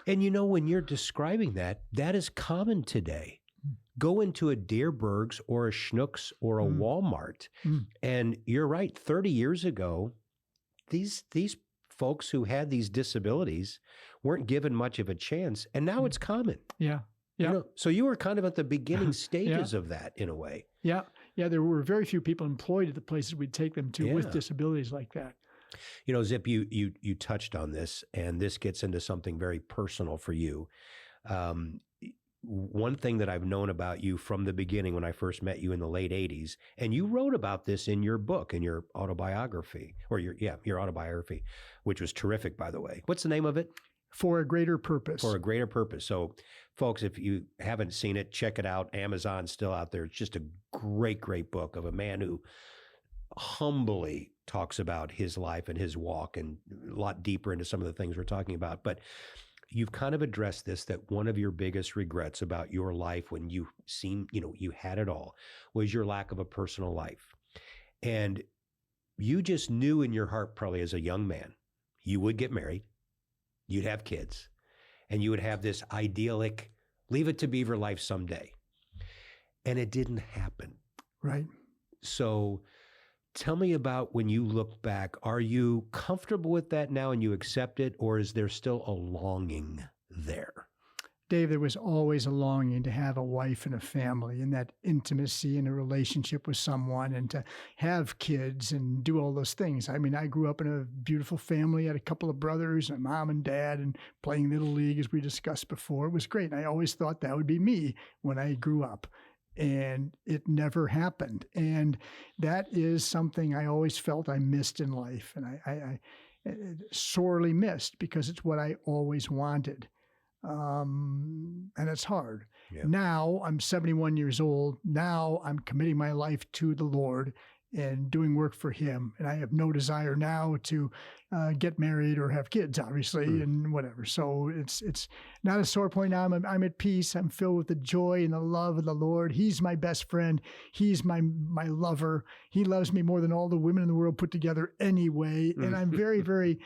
And when you're describing that, that is common today. Go into a Deerberg's or a Schnucks or a Walmart. And you're right, 30 years ago, these folks who had these disabilities weren't given much of a chance. And now it's common. Yeah. So you were kind of at the beginning stages of that in a way. Yeah. There were very few people employed at the places we'd take them to with disabilities like that. Zip, you touched on this, and this gets into something very personal for you. One thing that I've known about you from the beginning when I first met you in the late 80s, and you wrote about this in your book, in your autobiography, or your autobiography, which was terrific, by the way. What's the name of it? For a Greater Purpose. For a Greater Purpose. So, folks, if you haven't seen it, check it out. Amazon's still out there. It's just a great, great book of a man who humbly talks about his life and his walk, and a lot deeper into some of the things we're talking about. But you've kind of addressed this, that one of your biggest regrets about your life when you you had it all was your lack of a personal life. And you just knew in your heart, probably as a young man, you would get married, you'd have kids, and you would have this idyllic, leave it to Beaver life someday. And it didn't happen. Right. So tell me about, when you look back, are you comfortable with that now and you accept it, or is there still a longing there? Dave, there was always a longing to have a wife and a family and that intimacy and a relationship with someone, and to have kids and do all those things. I mean, I grew up in a beautiful family, had a couple of brothers, a mom and dad, and playing Little League, as we discussed before. It was great. And I always thought that would be me when I grew up. And it never happened. And that is something I always felt I missed in life. And I sorely missed, because it's what I always wanted. And it's hard. Yeah. Now I'm 71 years old. Now I'm committing my life to the Lord and doing work for Him. And I have no desire now to get married or have kids, obviously, and whatever. So it's not a sore point now. I'm at peace. I'm filled with the joy and the love of the Lord. He's my best friend. He's my lover. He loves me more than all the women in the world put together anyway. And I'm very, very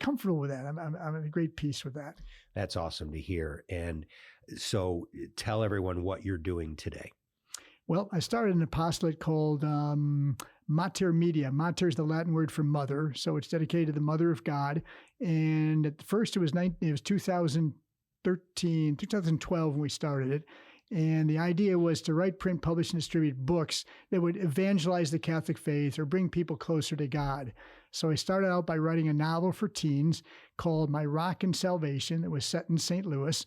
comfortable with that. I'm at great peace with that. That's awesome to hear. And so tell everyone what you're doing today. Well, I started an apostolate called Mater Media. Mater is the Latin word for mother, so it's dedicated to the Mother of God. And at first, it was 2012 when we started it. And the idea was to write, print, publish, and distribute books that would evangelize the Catholic faith or bring people closer to God. So I started out by writing a novel for teens called My Rock and Salvation that was set in St. Louis.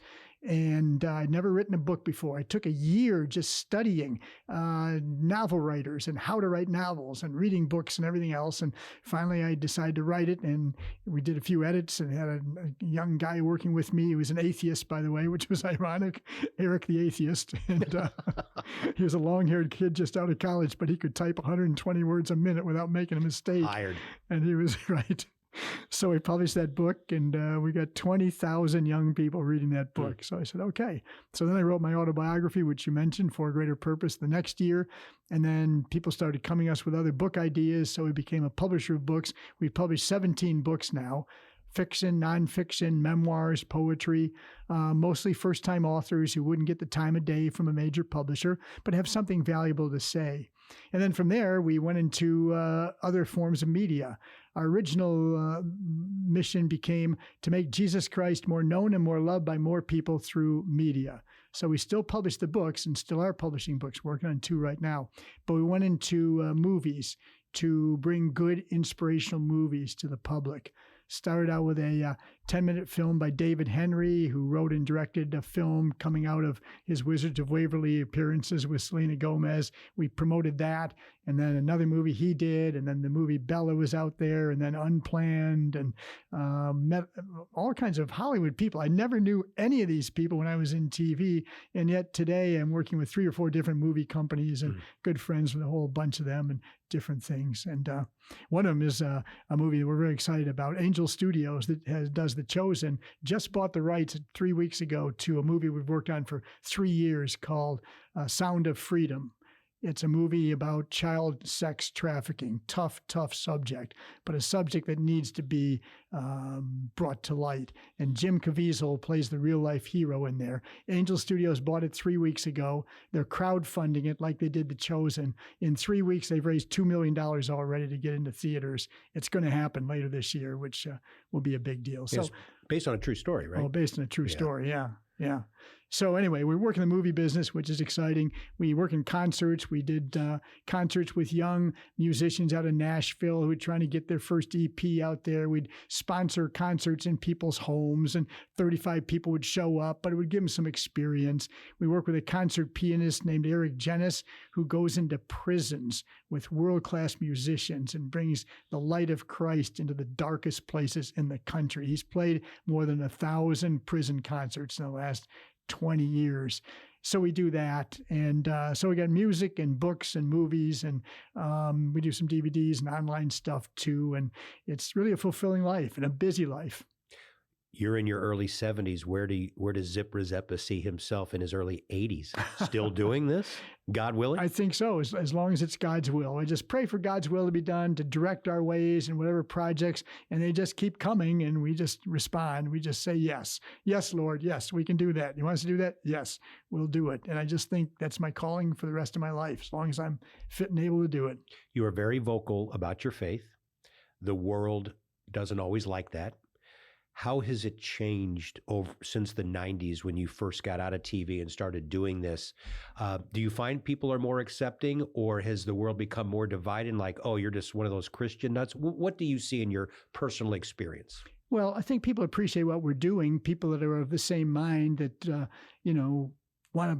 And I'd never written a book before. I took a year just studying novel writers and how to write novels and reading books and everything else. And finally, I decided to write it. And we did a few edits and had a young guy working with me. He was an atheist, by the way, which was ironic, Eric the atheist. And he was a long-haired kid just out of college, but he could type 120 words a minute without making a mistake. Hired. And he was right. So we published that book, and we got 20,000 young people reading that book. So I said, okay. So then I wrote my autobiography, which you mentioned, For a Greater Purpose, the next year. And then people started coming us with other book ideas. So we became a publisher of books. We've published 17 books now. Fiction, nonfiction, memoirs, poetry, mostly first-time authors who wouldn't get the time of day from a major publisher, but have something valuable to say. And then from there, we went into other forms of media. Our original mission became to make Jesus Christ more known and more loved by more people through media. So we still publish the books and still are publishing books, working on 2 right now. But we went into movies to bring good inspirational movies to the public. Started out with a 10-minute film by David Henry, who wrote and directed a film coming out of his Wizards of Waverly appearances with Selena Gomez. We promoted that, and then another movie he did, and then the movie Bella was out there, and then Unplanned, and met all kinds of Hollywood people. I never knew any of these people when I was in TV, and yet today I'm working with 3 or 4 different movie companies and good friends with a whole bunch of them and different things. And one of them is a movie that we're very excited about. Angel Studios that does The Chosen just bought the rights 3 weeks ago to a movie we've worked on for 3 years called Sound of Freedom. It's a movie about child sex trafficking. Tough subject, but a subject that needs to be brought to light. And Jim Caviezel plays the real-life hero in there. Angel Studios bought it 3 weeks ago. They're crowdfunding it like they did The Chosen. In 3 weeks, they've raised $2 million already to get into theaters. It's going to happen later this year, which will be a big deal. So, it's based on a true story, right? Oh, based on a true story, yeah. So anyway, we work in the movie business, which is exciting. We work in concerts. We did concerts with young musicians out of Nashville who were trying to get their first EP out there. We'd sponsor concerts in people's homes, and 35 people would show up, but it would give them some experience. We work with a concert pianist named Eric Jennis, who goes into prisons with world-class musicians and brings the light of Christ into the darkest places in the country. He's played more than 1,000 prison concerts in the last 20 years. So we do that. And so we got music and books and movies, and we do some DVDs and online stuff too. And it's really a fulfilling life and a busy life. You're in your early 70s. Where does Zip Rzeppa see himself in his early 80s? Still doing this? God willing? I think so, as long as it's God's will. I just pray for God's will to be done, to direct our ways and whatever projects, and they just keep coming, and we just respond. We just say yes. Yes, Lord, yes, we can do that. You want us to do that? Yes, we'll do it. And I just think that's my calling for the rest of my life, as long as I'm fit and able to do it. You are very vocal about your faith. The world doesn't always like that. How has it changed since the 90s when you first got out of TV and started doing this? Do you find people are more accepting, or has the world become more divided, like, oh, you're just one of those Christian nuts? What do you see in your personal experience? Well, I think people appreciate what we're doing, people that are of the same mind that, want to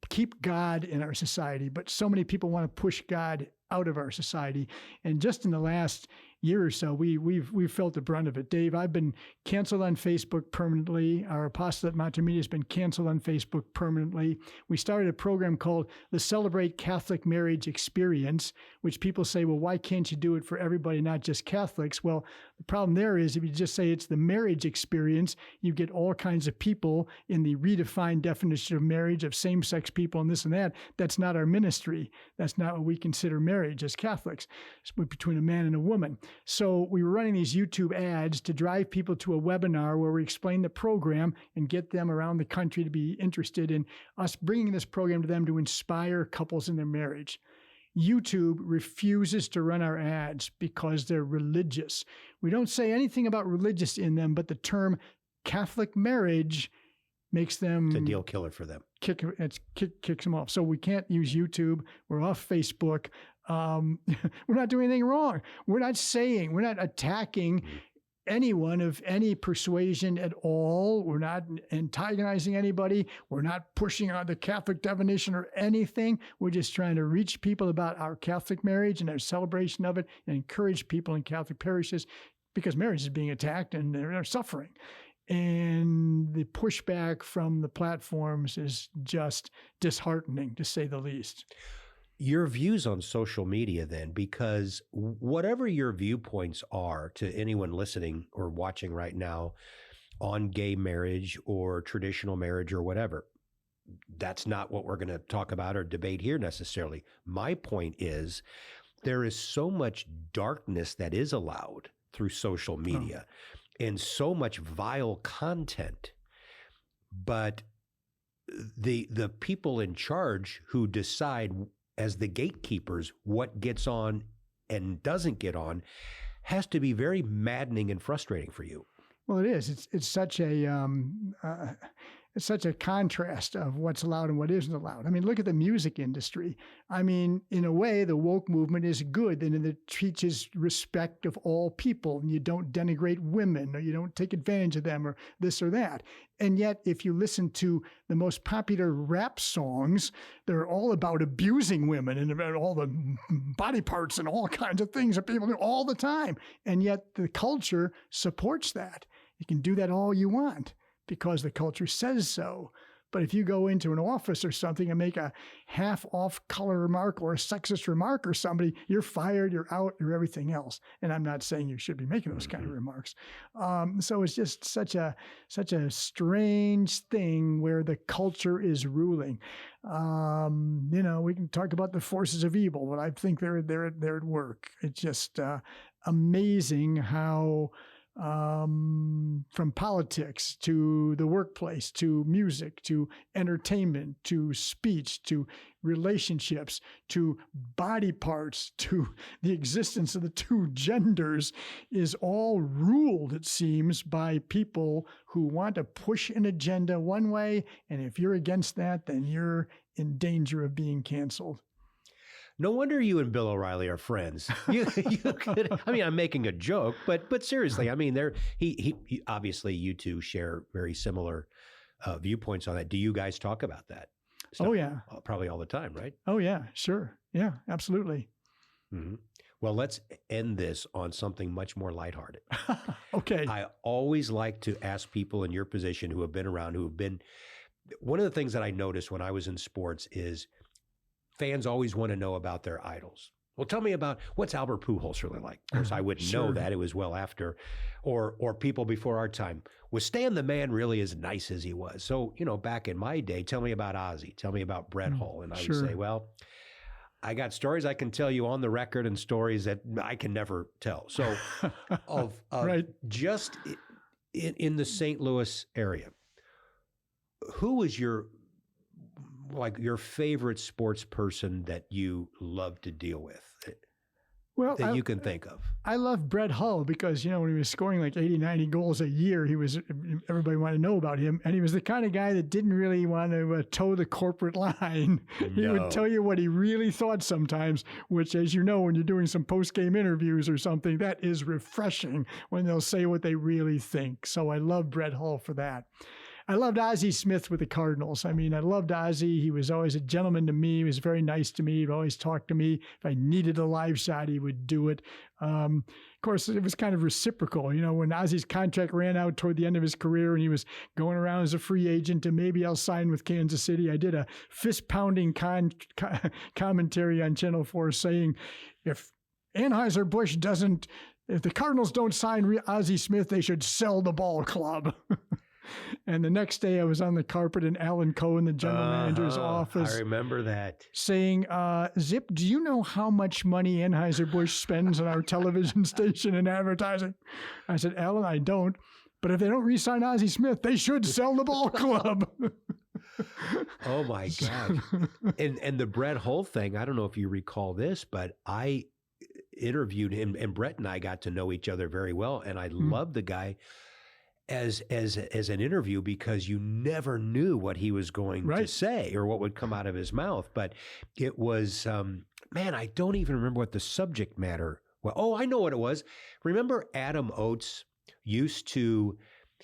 keep God in our society, but so many people want to push God out of our society. And just in the last year or so, we've felt the brunt of it. Dave, I've been canceled on Facebook permanently. Our apostolate Mater Media has been canceled on Facebook permanently. We started a program called the Celebrate Catholic Marriage Experience, which people say, well, why can't you do it for everybody, not just Catholics? Well, the problem there is if you just say it's the marriage experience, you get all kinds of people in the redefined definition of marriage, of same-sex people and this and that. That's not our ministry. That's not what we consider marriage as Catholics. It's between a man and a woman. So we were running these YouTube ads to drive people to a webinar where we explain the program and get them around the country to be interested in us bringing this program to them to inspire couples in their marriage. YouTube refuses to run our ads because they're religious. We don't say anything about religious in them, but the term Catholic marriage makes them... It's a deal killer for them. Kicks them off. So we can't use YouTube. We're off Facebook. We're not doing anything wrong. We're not attacking anyone of any persuasion at all. We're not antagonizing anybody. We're not pushing on the Catholic definition or anything. We're just trying to reach people about our Catholic marriage and our celebration of it and encourage people in Catholic parishes because marriage is being attacked and they're suffering. And the pushback from the platforms is just disheartening, to say the least. Your views on social media then, because whatever your viewpoints are to anyone listening or watching right now on gay marriage or traditional marriage or whatever, that's not what we're going to talk about or debate here necessarily. My point is there is so much darkness that is allowed through social media and so much vile content, but the people in charge who decide as the gatekeepers what gets on and doesn't get on has to be very maddening and frustrating for you. Well, it is. It's such a contrast of what's allowed and what isn't allowed. I mean, look at the music industry. I mean, in a way, the woke movement is good and it teaches respect of all people. And you don't denigrate women or you don't take advantage of them or this or that. And yet, if you listen to the most popular rap songs, they're all about abusing women and about all the body parts and all kinds of things that people do all the time. And yet the culture supports that. You can do that all you want because the culture says so. But if you go into an office or something and make a half-off color remark or a sexist remark or somebody, you're fired, you're out, you're everything else. And I'm not saying you should be making those kind of remarks. So it's just such a strange thing where the culture is ruling. We can talk about the forces of evil, but I think they're at work. It's just amazing how from politics to the workplace, to music, to entertainment, to speech, to relationships, to body parts, to the existence of the two genders is all ruled, it seems, by people who want to push an agenda one way. And if you're against that, then you're in danger of being canceled. No wonder you and Bill O'Reilly are friends. You could, I mean, I'm making a joke, but seriously, I mean, he obviously you two share very similar viewpoints on that. Do you guys talk about that stuff? Oh, yeah. Probably all the time, right? Oh, yeah, sure. Yeah, absolutely. Mm-hmm. Well, let's end this on something much more lighthearted. Okay. I always like to ask people in your position who have been around, one of the things that I noticed when I was in sports is fans always want to know about their idols. Well, tell me about what's Albert Pujols really like. Of course, I wouldn't know that. It was well after, or people before our time. Was Stan the Man really as nice as he was? So, back in my day, tell me about Ozzie. Tell me about Brett Hull. And I would say, well, I got stories I can tell you on the record and stories that I can never tell. So right. Just in the St. Louis area, who was your favorite sports person that you love to deal with you can think of? I love Brett Hull because, when he was scoring like 80, 90 goals a year, everybody wanted to know about him. And he was the kind of guy that didn't really want to toe the corporate line. No. He would tell you what he really thought sometimes, which, as you know, when you're doing some post-game interviews or something, that is refreshing when they'll say what they really think. So I love Brett Hull for that. I loved Ozzie Smith with the Cardinals. I mean, I loved Ozzie. He was always a gentleman to me. He was very nice to me. He'd always talk to me. If I needed a live shot, he would do it. Of course, it was kind of reciprocal. When Ozzie's contract ran out toward the end of his career and he was going around as a free agent and maybe I'll sign with Kansas City, I did a fist-pounding commentary on Channel 4 saying, if the Cardinals don't sign Ozzie Smith, they should sell the ball club. And the next day I was on the carpet in Alan Cohen, the general manager's office. I remember that. Saying, Zip, do you know how much money Anheuser-Busch spends on our television station and advertising? I said, Alan, I don't. But if they don't re-sign Ozzie Smith, they should sell the ball club. Oh, my God. And the Brett Hull thing, I don't know if you recall this, but I interviewed him, and Brett and I got to know each other very well. And I loved the guy as an interview because you never knew what he was going to say or what would come out of his mouth. But it was, man, I don't even remember what the subject matter was. Oh, I know what it was. Remember Adam Oates used to,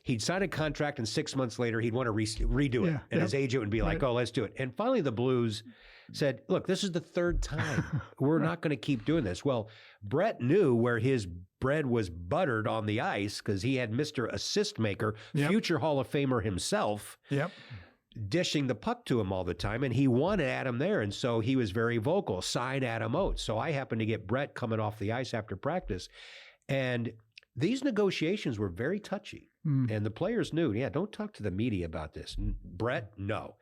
he'd sign a contract and 6 months later he'd want to redo it. And his agent would be like, oh, let's do it. And finally the Blues said, look, this is the third time. We're not going to keep doing this. Well, Brett knew where his bread was buttered on the ice because he had Mr. Assist Maker, future Hall of Famer himself, dishing the puck to him all the time. And he wanted Adam there. And so he was very vocal, sign Adam Oates. So I happened to get Brett coming off the ice after practice. And these negotiations were very touchy. And the players knew, don't talk to the media about this. Brett, no.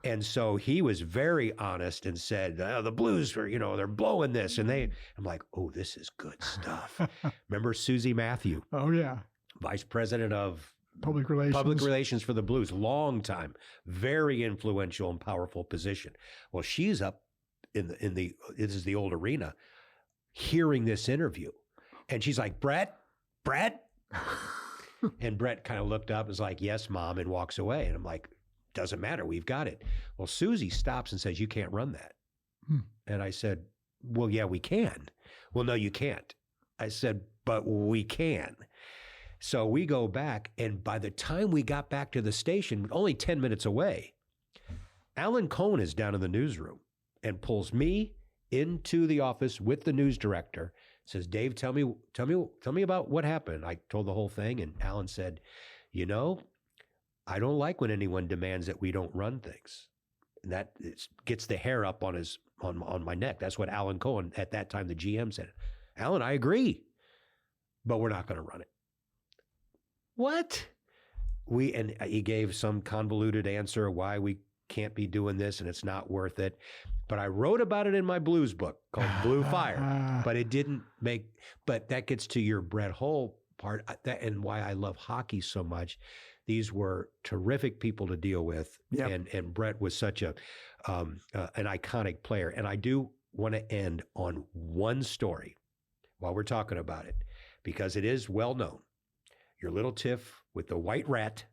And so he was very honest and said, the Blues are, they're blowing this. And I'm like, oh, this is good stuff. Remember Susie Matthew? Oh, yeah. Vice President of Public Relations for the Blues. Long time. Very influential and powerful position. Well, she's up in the this is the old arena, hearing this interview. And she's like, Brett? And Brett kind of looked up and was like, yes, Mom, and walks away. And I'm like, doesn't matter. We've got it. Well, Susie stops and says, you can't run that. And I said, well, yeah, we can. Well, no, you can't. I said, but we can. So we go back. And by the time we got back to the station, only 10 minutes away, Alan Cohen is down in the newsroom and pulls me into the office with the news director. Says, Dave, tell me about what happened. I told the whole thing, and Alan said, I don't like when anyone demands that we don't run things. And that gets the hair up on my neck. That's what Alan Cohen, at that time, the GM, said. Alan, I agree, but we're not going to run it. What? And he gave some convoluted answer why we can't be doing this and it's not worth it. But I wrote about it in my blues book called Blue Fire, but it didn't but that gets to your Brett Hull part and why I love hockey so much. These were terrific people to deal with. And Brett was such an iconic player. And I do want to end on one story while we're talking about it, because it is well known. Your little tiff with the white rat,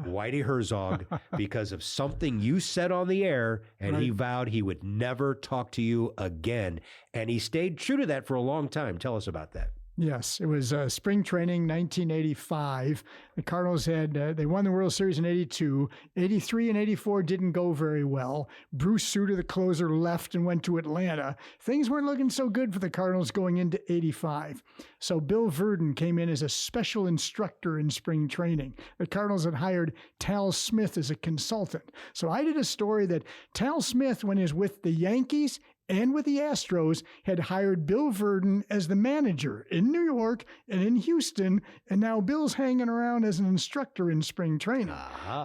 Whitey Herzog, because of something you said on the air, and he vowed he would never talk to you again. And he stayed true to that for a long time. Tell us about that. Yes, it was spring training, 1985. The Cardinals they won the World Series in 82. 83 and 84 didn't go very well. Bruce Sutter, the closer, left and went to Atlanta. Things weren't looking so good for the Cardinals going into 85. So Bill Verdon came in as a special instructor in spring training. The Cardinals had hired Tal Smith as a consultant. So I did a story that Tal Smith, when he was with the Yankees and with the Astros, had hired Bill Verdon as the manager in New York and in Houston, and now Bill's hanging around as an instructor in spring training.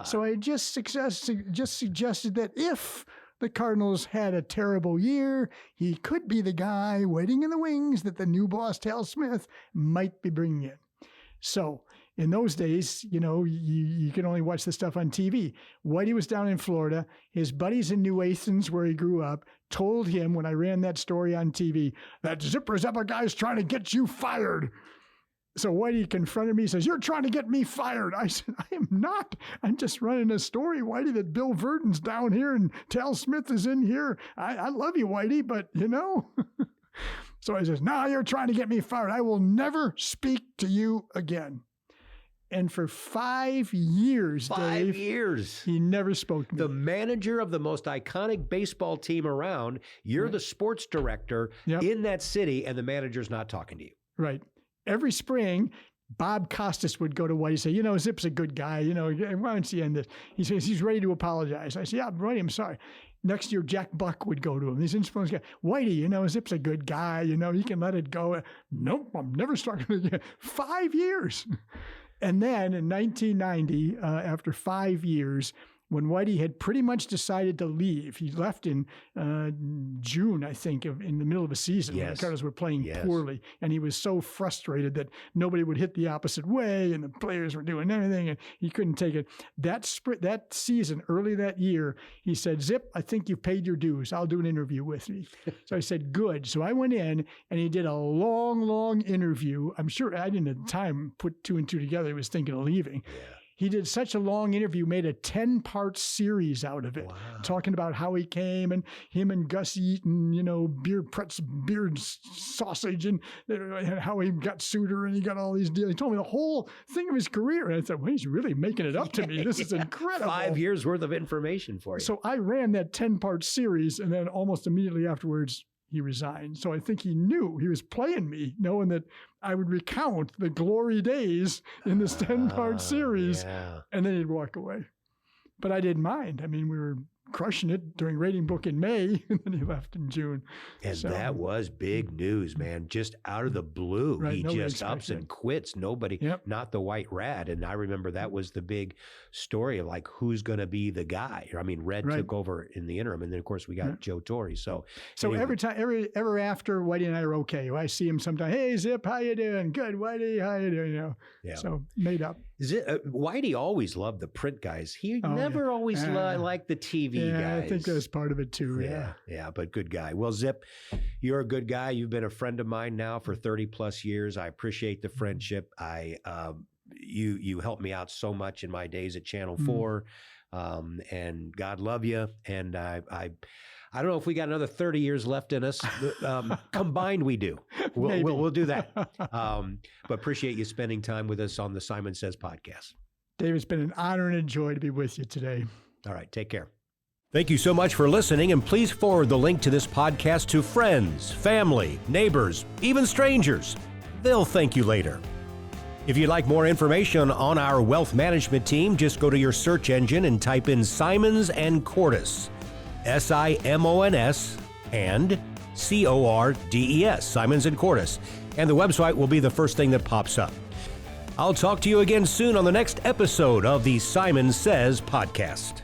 So I just suggested that if the Cardinals had a terrible year, he could be the guy waiting in the wings that the new boss, Tal Smith, might be bringing in. So in those days, you can only watch the stuff on TV. Whitey was down in Florida. His buddies in New Athens, where he grew up, told him when I ran that story on TV, that Zip Rzeppa guy's trying to get you fired. So Whitey confronted me. He says, you're trying to get me fired. I said, I am not. I'm just running a story, Whitey, that Bill Verdon's down here and Tal Smith is in here. I love you, Whitey, but So he says, no, you're trying to get me fired. I will never speak to you again. And for 5 years, Dave, he never spoke to me. The manager of the most iconic baseball team around, you're the sports director in that city, and the manager's not talking to you. Right. Every spring, Bob Costas would go to Whitey and say, Zip's a good guy. Why don't you end this? He says, he's ready to apologize. I said, yeah, Whitey, I'm sorry. Next year, Jack Buck would go to him. These influence guys, Whitey, Zip's a good guy. He can let it go. Nope, I'm never starting again. 5 years. And then in 1990, after 5 years, when Whitey had pretty much decided to leave, he left in June, I think, in the middle of a season when the Cardinals were playing poorly. And he was so frustrated that nobody would hit the opposite way and the players were doing everything and he couldn't take it. That season, early that year, he said, Zip, I think you've paid your dues. I'll do an interview with me. So I said, good. So I went in and he did a long, long interview. I'm sure I didn't at the time put two and two together. He was thinking of leaving. Yeah. He did such a long interview, made a 10-part series out of it, talking about how he came and him and Gus eating, beer sausage and how he got Suter and he got all these deals. He told me the whole thing of his career. And I thought, well, he's really making it up to me. This is incredible. 5 years worth of information for you. So I ran that 10-part series and then almost immediately afterwards, he resigned. So I think he knew he was playing me, knowing that I would recount the glory days in this 10-part series, and then he'd walk away. But I didn't mind. I mean, we were crushing it during Rating Book in May, and then he left in June. And that was big news, man. Just out of the blue, he just ups and quits. Nobody, not the White Rat. And I remember that was the big story of like, who's going to be the guy? I mean, Red took over in the interim, and then of course we got Joe Torre. So anyway. Every time, ever after, Whitey and I are okay. I see him sometime. Hey, Zip, how you doing? Good, Whitey, how you doing? So made up. Whitey always loved the print guys. He never always liked the TV guys. I think that's part of it too. Yeah, but good guy. Well, Zip, you're a good guy. You've been a friend of mine now for 30 plus years. I appreciate the friendship. You helped me out so much in my days at Channel 4, and God love you. And I don't know if we got another 30 years left in us. Combined, we do. We'll do that. But appreciate you spending time with us on the Simon Says podcast. Dave, it's been an honor and a joy to be with you today. All right, take care. Thank you so much for listening, and please forward the link to this podcast to friends, family, neighbors, even strangers. They'll thank you later. If you'd like more information on our wealth management team, just go to your search engine and type in Simons and Cordes, SIMONS and CORDES, Simons and Cordes, and the website will be the first thing that pops up. I'll talk to you again soon on the next episode of the Simon Says podcast.